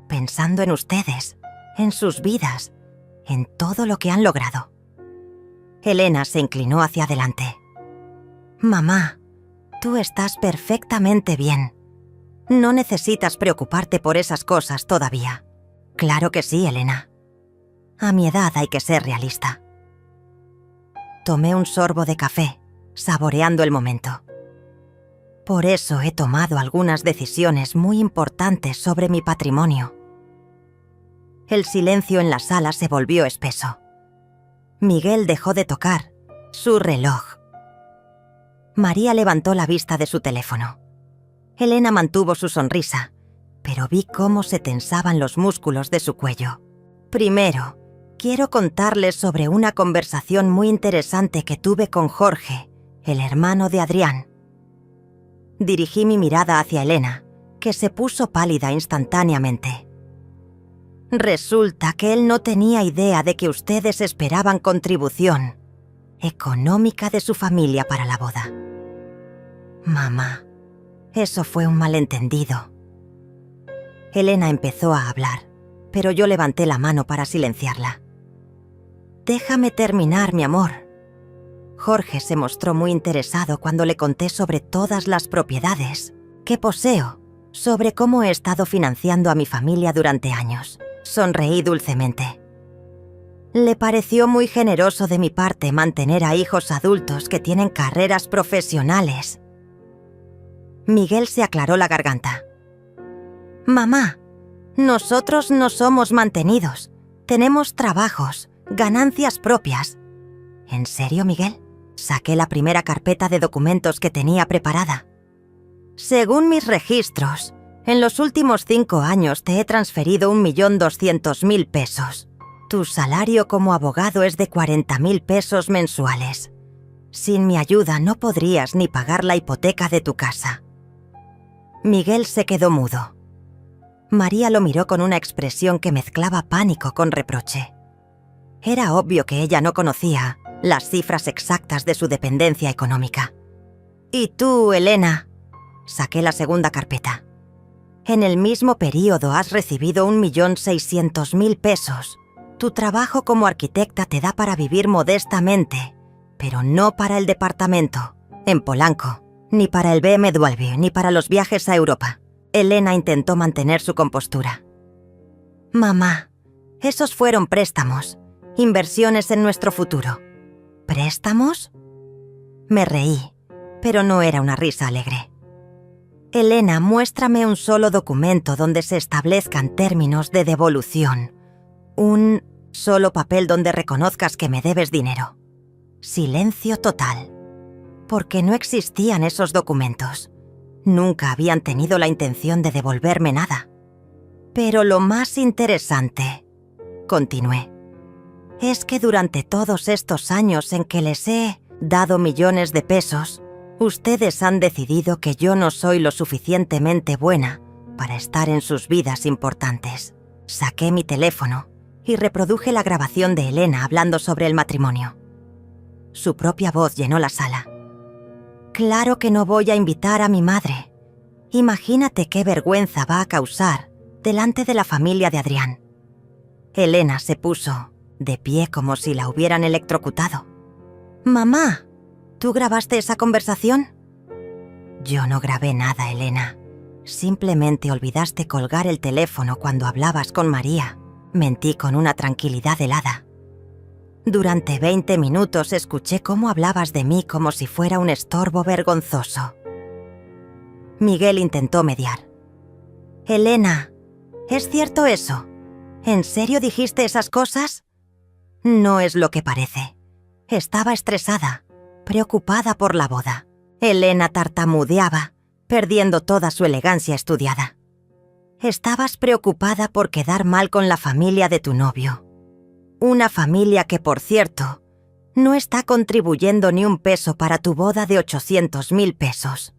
pensando en ustedes, en sus vidas, en todo lo que han logrado. Elena se inclinó hacia adelante. Mamá, tú estás perfectamente bien. No necesitas preocuparte por esas cosas todavía. Claro que sí, Elena. A mi edad hay que ser realista. Tomé un sorbo de café, saboreando el momento. Por eso he tomado algunas decisiones muy importantes sobre mi patrimonio. El silencio en la sala se volvió espeso. Miguel dejó de tocar su reloj. María levantó la vista de su teléfono. Elena mantuvo su sonrisa, pero vi cómo se tensaban los músculos de su cuello. Primero, quiero contarles sobre una conversación muy interesante que tuve con Jorge, el hermano de Adrián. Dirigí mi mirada hacia Elena, que se puso pálida instantáneamente. Resulta que él no tenía idea de que ustedes esperaban contribución económica de su familia para la boda. Mamá, eso fue un malentendido. Elena empezó a hablar, pero yo levanté la mano para silenciarla. Déjame terminar, mi amor. Jorge se mostró muy interesado cuando le conté sobre todas las propiedades que poseo, sobre cómo he estado financiando a mi familia durante años. Sonreí dulcemente. Le pareció muy generoso de mi parte mantener a hijos adultos que tienen carreras profesionales. Miguel se aclaró la garganta. Mamá, nosotros no somos mantenidos. Tenemos trabajos, ganancias propias. ¿En serio, Miguel? Saqué la primera carpeta de documentos que tenía preparada. Según mis registros, en los últimos 5 años te he transferido 1.200.000 pesos. Tu salario como abogado es de 40.000 pesos mensuales. Sin mi ayuda no podrías ni pagar la hipoteca de tu casa. Miguel se quedó mudo. María lo miró con una expresión que mezclaba pánico con reproche. Era obvio que ella no conocía las cifras exactas de su dependencia económica. ¿Y tú, Elena? Saqué la segunda carpeta. En el mismo periodo has recibido 1.600.000 pesos. Tu trabajo como arquitecta te da para vivir modestamente, pero no para el departamento, en Polanco, ni para el BMW, ni para los viajes a Europa. Elena intentó mantener su compostura. Mamá, esos fueron préstamos, inversiones en nuestro futuro. ¿Préstamos? Me reí, pero no era una risa alegre. Elena, muéstrame un solo documento donde se establezcan términos de devolución. Un solo papel donde reconozcas que me debes dinero. Silencio total. Porque no existían esos documentos. Nunca habían tenido la intención de devolverme nada. Pero lo más interesante, continué, es que durante todos estos años en que les he dado millones de pesos, ustedes han decidido que yo no soy lo suficientemente buena para estar en sus vidas importantes. Saqué mi teléfono y reproduje la grabación de Elena hablando sobre el matrimonio. Su propia voz llenó la sala. Claro que no voy a invitar a mi madre. Imagínate qué vergüenza va a causar delante de la familia de Adrián. Elena se puso de pie como si la hubieran electrocutado. Mamá, ¿tú grabaste esa conversación? Yo no grabé nada, Elena. Simplemente olvidaste colgar el teléfono cuando hablabas con María. Mentí con una tranquilidad helada. Durante 20 minutos escuché cómo hablabas de mí como si fuera un estorbo vergonzoso. Miguel intentó mediar. Elena, ¿es cierto eso? ¿En serio dijiste esas cosas? No es lo que parece. Estaba estresada, preocupada por la boda. Elena tartamudeaba, perdiendo toda su elegancia estudiada. Estabas preocupada por quedar mal con la familia de tu novio. Una familia que, por cierto, no está contribuyendo ni un peso para tu boda de 800.000 pesos.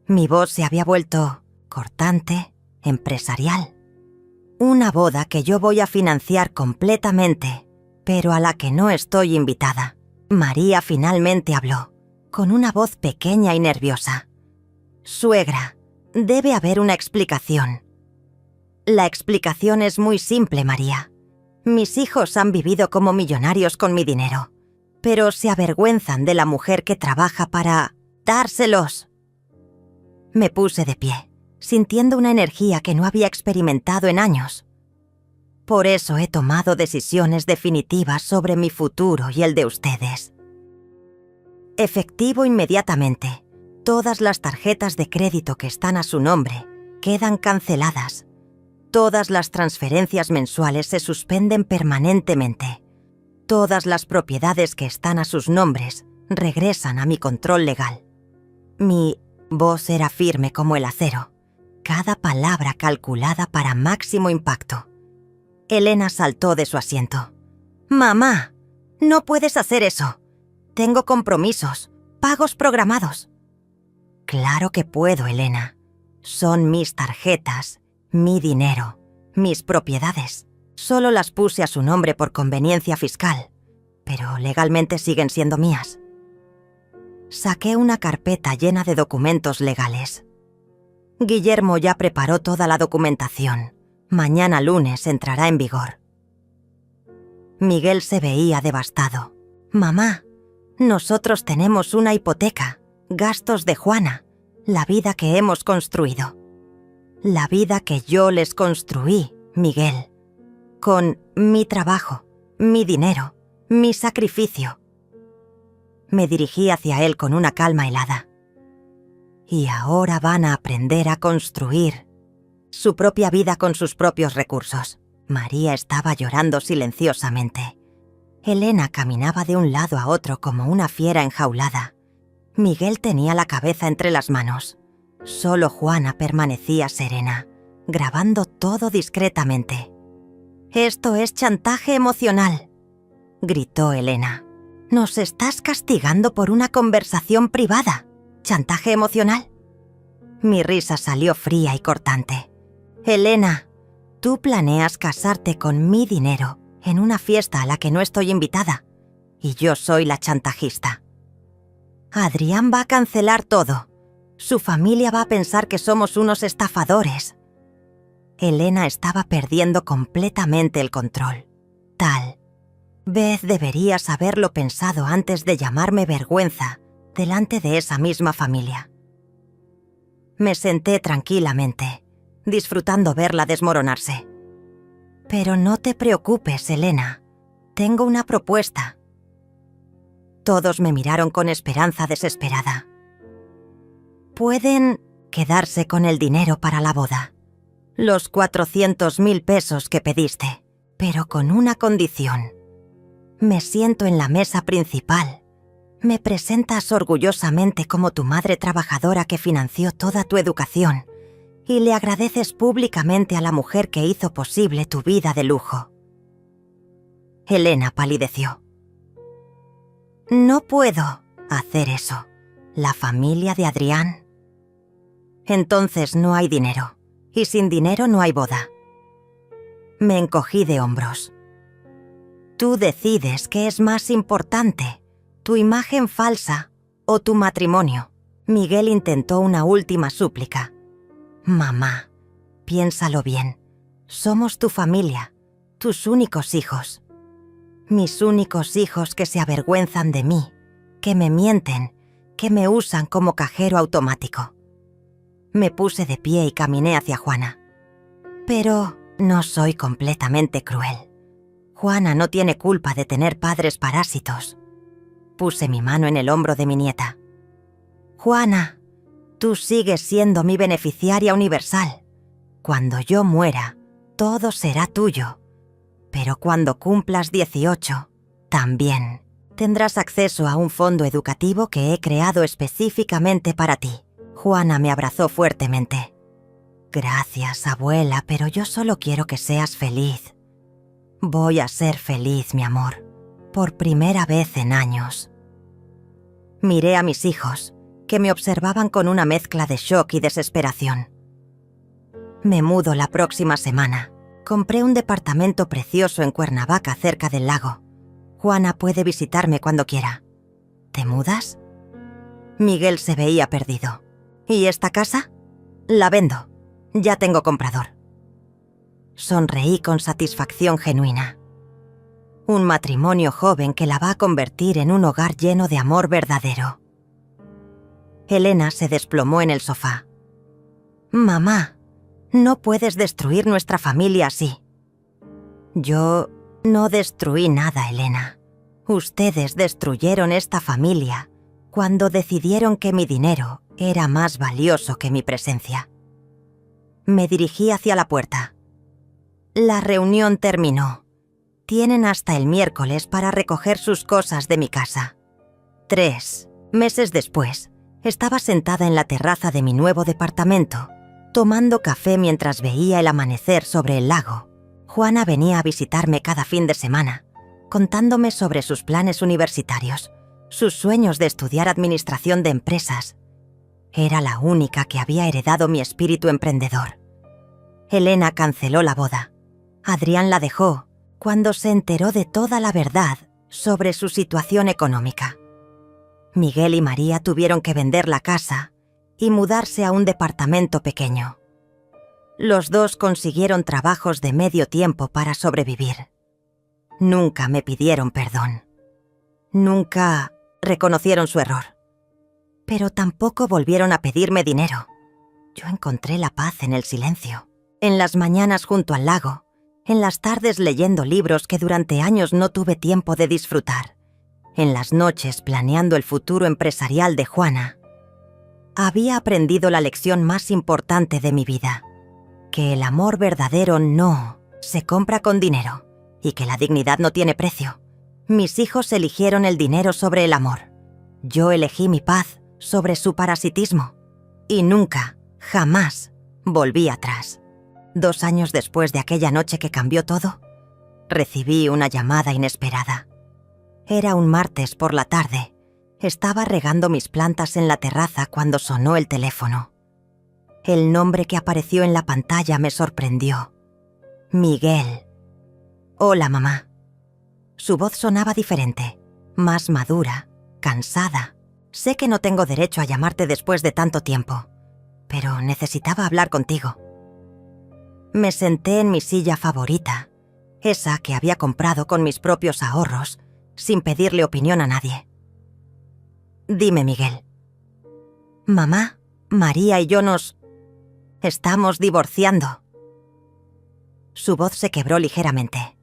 Mi voz se había vuelto cortante, empresarial. Una boda que yo voy a financiar completamente, pero a la que no estoy invitada. María finalmente habló, con una voz pequeña y nerviosa. Suegra, debe haber una explicación. La explicación es muy simple, María. Mis hijos han vivido como millonarios con mi dinero, pero se avergüenzan de la mujer que trabaja para dárselos. Me puse de pie, sintiendo una energía que no había experimentado en años. Por eso he tomado decisiones definitivas sobre mi futuro y el de ustedes. Efectivo inmediatamente. Todas las tarjetas de crédito que están a su nombre quedan canceladas. Todas las transferencias mensuales se suspenden permanentemente. Todas las propiedades que están a sus nombres regresan a mi control legal. Mi voz era firme como el acero. Cada palabra calculada para máximo impacto. Elena saltó de su asiento. «Mamá, no puedes hacer eso. Tengo compromisos, pagos programados». «Claro que puedo, Elena. Son mis tarjetas, mi dinero, mis propiedades. Solo las puse a su nombre por conveniencia fiscal, pero legalmente siguen siendo mías». Saqué una carpeta llena de documentos legales. Guillermo ya preparó toda la documentación. Mañana lunes entrará en vigor. Miguel se veía devastado. «Mamá, nosotros tenemos una hipoteca, gastos de Juana, la vida que hemos construido. La vida que yo les construí, Miguel. Con mi trabajo, mi dinero, mi sacrificio». Me dirigí hacia él con una calma helada. «Y ahora van a aprender a construir su propia vida con sus propios recursos». María estaba llorando silenciosamente. Elena caminaba de un lado a otro como una fiera enjaulada. Miguel tenía la cabeza entre las manos. Solo Juana permanecía serena, grabando todo discretamente. «Esto es chantaje emocional», gritó Elena. «Nos estás castigando por una conversación privada. ¿Chantaje emocional?» Mi risa salió fría y cortante. «Elena, tú planeas casarte con mi dinero en una fiesta a la que no estoy invitada, y yo soy la chantajista. Adrián va a cancelar todo. Su familia va a pensar que somos unos estafadores». Elena estaba perdiendo completamente el control. Tal vez deberías haberlo pensado antes de llamarme vergüenza delante de esa misma familia. Me senté tranquilamente, disfrutando verla desmoronarse. «Pero no te preocupes, Elena. Tengo una propuesta». Todos me miraron con esperanza desesperada. «Pueden quedarse con el dinero para la boda. Los 400.000 pesos que pediste, pero con una condición. Me siento en la mesa principal. Me presentas orgullosamente como tu madre trabajadora que financió toda tu educación y le agradeces públicamente a la mujer que hizo posible tu vida de lujo». Elena palideció. «No puedo hacer eso. La familia de Adrián». «Entonces no hay dinero, y sin dinero no hay boda». Me encogí de hombros. «Tú decides qué es más importante, tu imagen falsa o tu matrimonio». Miguel intentó una última súplica. «Mamá, piénsalo bien. Somos tu familia, tus únicos hijos. Mis únicos hijos que se avergüenzan de mí, que me mienten, que me usan como cajero automático». Me puse de pie y caminé hacia Juana. «Pero no soy completamente cruel. Juana no tiene culpa de tener padres parásitos». Puse mi mano en el hombro de mi nieta. «Juana, tú sigues siendo mi beneficiaria universal. Cuando yo muera, todo será tuyo. Pero cuando cumplas 18, también tendrás acceso a un fondo educativo que he creado específicamente para ti». Juana me abrazó fuertemente. «Gracias, abuela, pero yo solo quiero que seas feliz». «Voy a ser feliz, mi amor, por primera vez en años». Miré a mis hijos, que me observaban con una mezcla de shock y desesperación. «Me mudo la próxima semana. Compré un departamento precioso en Cuernavaca, cerca del lago. Juana puede visitarme cuando quiera. ¿Te mudas?» Miguel se veía perdido. «¿Y esta casa? La vendo. Ya tengo comprador». Sonreí con satisfacción genuina. Un matrimonio joven que la va a convertir en un hogar lleno de amor verdadero. Elena se desplomó en el sofá. «Mamá, no puedes destruir nuestra familia así». «Yo no destruí nada, Elena. Ustedes destruyeron esta familia cuando decidieron que mi dinero era más valioso que mi presencia». Me dirigí hacia la puerta. «La reunión terminó. Tienen hasta el miércoles para recoger sus cosas de mi casa». 3 meses después, estaba sentada en la terraza de mi nuevo departamento, tomando café mientras veía el amanecer sobre el lago. Juana venía a visitarme cada fin de semana, contándome sobre sus planes universitarios, sus sueños de estudiar administración de empresas. Era la única que había heredado mi espíritu emprendedor. Elena canceló la boda. Adrián la dejó cuando se enteró de toda la verdad sobre su situación económica. Miguel y María tuvieron que vender la casa y mudarse a un departamento pequeño. Los dos consiguieron trabajos de medio tiempo para sobrevivir. Nunca me pidieron perdón. Nunca reconocieron su error. Pero tampoco volvieron a pedirme dinero. Yo encontré la paz en el silencio, en las mañanas junto al lago, en las tardes leyendo libros que durante años no tuve tiempo de disfrutar, en las noches planeando el futuro empresarial de Juana. Había aprendido la lección más importante de mi vida, que el amor verdadero no se compra con dinero y que la dignidad no tiene precio. Mis hijos eligieron el dinero sobre el amor. Yo elegí mi paz sobre su parasitismo y nunca, jamás, volví atrás. 2 años después de aquella noche que cambió todo, recibí una llamada inesperada. Era un martes por la tarde. Estaba regando mis plantas en la terraza cuando sonó el teléfono. El nombre que apareció en la pantalla me sorprendió. Miguel. «Hola, mamá». Su voz sonaba diferente, más madura, cansada. «Sé que no tengo derecho a llamarte después de tanto tiempo, pero necesitaba hablar contigo». Me senté en mi silla favorita, esa que había comprado con mis propios ahorros, sin pedirle opinión a nadie. «Dime, Miguel». «Mamá, María y yo nos estamos divorciando». Su voz se quebró ligeramente.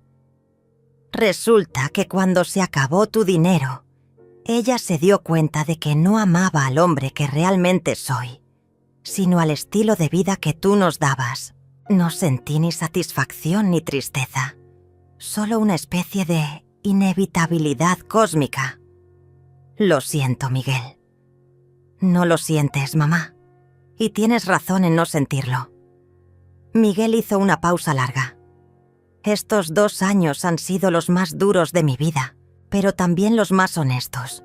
«Resulta que cuando se acabó tu dinero, ella se dio cuenta de que no amaba al hombre que realmente soy, sino al estilo de vida que tú nos dabas. No sentí ni satisfacción ni tristeza, solo una especie de inevitabilidad cósmica. Lo siento, Miguel». «No lo sientes, mamá, y tienes razón en no sentirlo». Miguel hizo una pausa larga. «Estos 2 años han sido los más duros de mi vida, pero también los más honestos.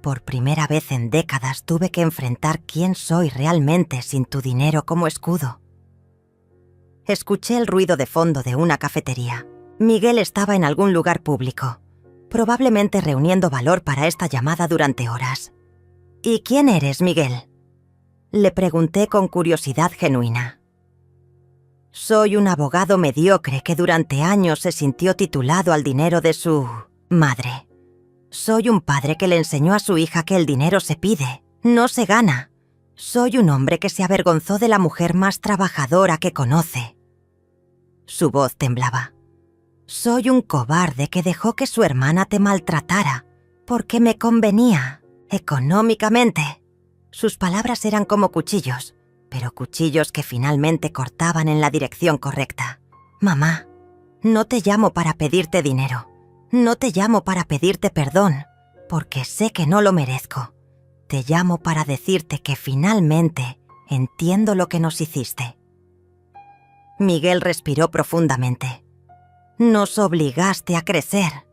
Por primera vez en décadas tuve que enfrentar quién soy realmente sin tu dinero como escudo». Escuché el ruido de fondo de una cafetería. Miguel estaba en algún lugar público, probablemente reuniendo valor para esta llamada durante horas. «¿Y quién eres, Miguel?», le pregunté con curiosidad genuina. «Soy un abogado mediocre que durante años se sintió titulado al dinero de su madre. Soy un padre que le enseñó a su hija que el dinero se pide, no se gana. Soy un hombre que se avergonzó de la mujer más trabajadora que conoce». Su voz temblaba. «Soy un cobarde que dejó que su hermana te maltratara porque me convenía económicamente». Sus palabras eran como cuchillos, pero cuchillos que finalmente cortaban en la dirección correcta. «Mamá, no te llamo para pedirte dinero. No te llamo para pedirte perdón, porque sé que no lo merezco. Te llamo para decirte que finalmente entiendo lo que nos hiciste». Miguel respiró profundamente. «Nos obligaste a crecer».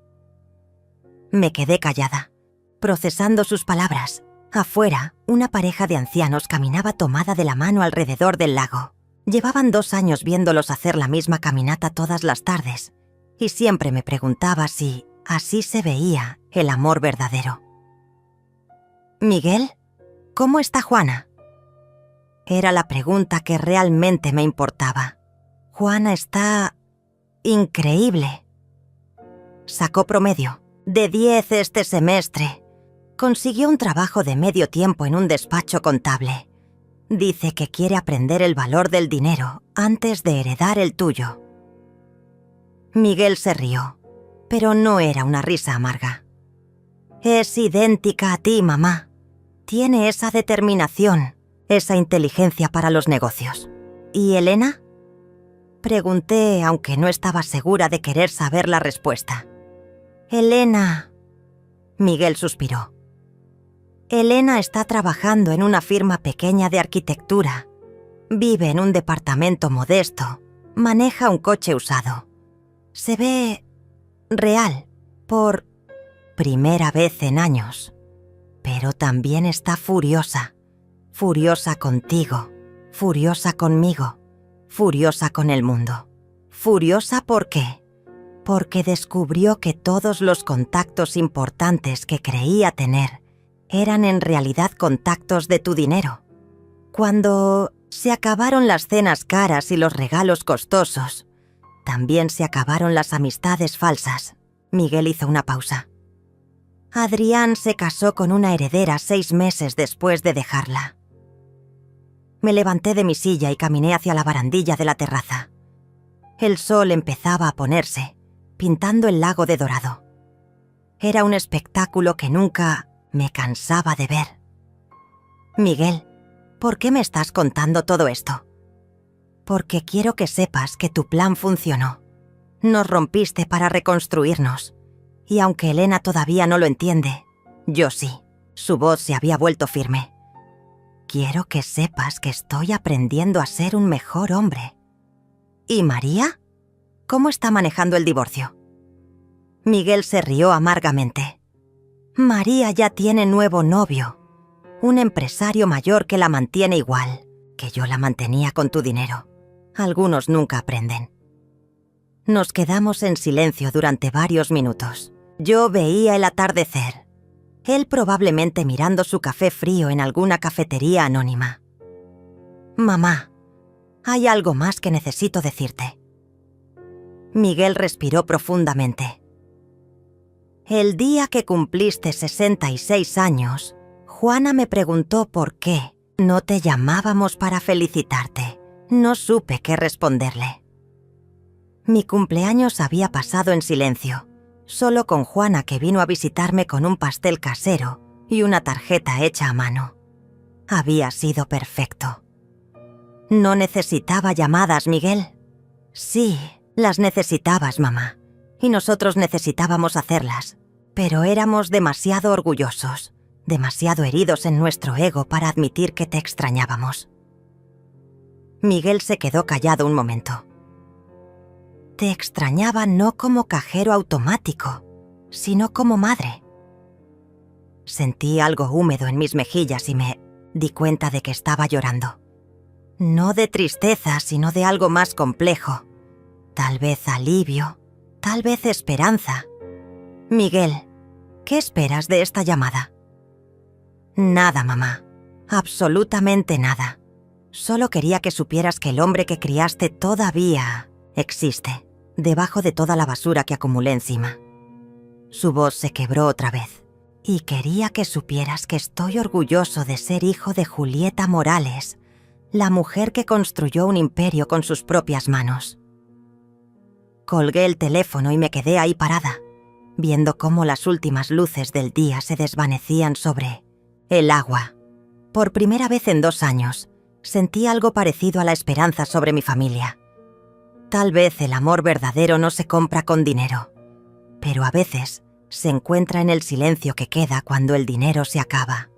Me quedé callada, procesando sus palabras. Afuera, una pareja de ancianos caminaba tomada de la mano alrededor del lago. Llevaban 2 años viéndolos hacer la misma caminata todas las tardes, y siempre me preguntaba si así se veía el amor verdadero. «Miguel, ¿cómo está Juana?». Era la pregunta que realmente me importaba. «Juana está increíble». Sacó promedio de 10 este semestre. Consiguió un trabajo de medio tiempo en un despacho contable. Dice que quiere aprender el valor del dinero antes de heredar el tuyo. Miguel se rió, pero no era una risa amarga. Es idéntica a ti, mamá. Tiene esa determinación, esa inteligencia para los negocios. ¿Y Elena? Pregunté, aunque no estaba segura de querer saber la respuesta. Elena... Miguel suspiró. Elena está trabajando en una firma pequeña de arquitectura. Vive en un departamento modesto. Maneja un coche usado. Se ve real por primera vez en años. Pero también está furiosa. Furiosa contigo. Furiosa conmigo. Furiosa con el mundo. Furiosa ¿por qué? Porque descubrió que todos los contactos importantes que creía tener eran en realidad contactos de tu dinero. Cuando se acabaron las cenas caras y los regalos costosos, también se acabaron las amistades falsas. Miguel hizo una pausa. Adrián se casó con una heredera 6 meses después de dejarla. Me levanté de mi silla y caminé hacia la barandilla de la terraza. El sol empezaba a ponerse, pintando el lago de dorado. Era un espectáculo que nunca me cansaba de ver. Miguel, ¿por qué me estás contando todo esto? Porque quiero que sepas que tu plan funcionó. Nos rompiste para reconstruirnos. Y aunque Elena todavía no lo entiende, yo sí. Su voz se había vuelto firme. Quiero que sepas que estoy aprendiendo a ser un mejor hombre. ¿Y María? ¿Cómo está manejando el divorcio? Miguel se rió amargamente. María ya tiene nuevo novio, un empresario mayor que la mantiene igual que yo la mantenía con tu dinero. Algunos nunca aprenden. Nos quedamos en silencio durante varios minutos. Yo veía el atardecer. Él probablemente mirando su café frío en alguna cafetería anónima. Mamá, hay algo más que necesito decirte. Miguel respiró profundamente. El día que cumpliste 66 años, Juana me preguntó por qué no te llamábamos para felicitarte. No supe qué responderle. Mi cumpleaños había pasado en silencio, solo con Juana, que vino a visitarme con un pastel casero y una tarjeta hecha a mano. Había sido perfecto. ¿No necesitaba llamadas, Miguel? Sí, las necesitabas, mamá. Y nosotros necesitábamos hacerlas, pero éramos demasiado orgullosos, demasiado heridos en nuestro ego para admitir que te extrañábamos. Miguel se quedó callado un momento. Te extrañaba no como cajero automático, sino como madre. Sentí algo húmedo en mis mejillas y me di cuenta de que estaba llorando. No de tristeza, sino de algo más complejo. Tal vez alivio. Tal vez esperanza. Miguel, ¿qué esperas de esta llamada? Nada, mamá. Absolutamente nada. Solo quería que supieras que el hombre que criaste todavía existe, debajo de toda la basura que acumulé encima. Su voz se quebró otra vez. Y quería que supieras que estoy orgulloso de ser hijo de Julieta Morales, la mujer que construyó un imperio con sus propias manos. Colgué el teléfono y me quedé ahí parada, viendo cómo las últimas luces del día se desvanecían sobre el agua. Por primera vez en 2 años, sentí algo parecido a la esperanza sobre mi familia. Tal vez el amor verdadero no se compra con dinero, pero a veces se encuentra en el silencio que queda cuando el dinero se acaba.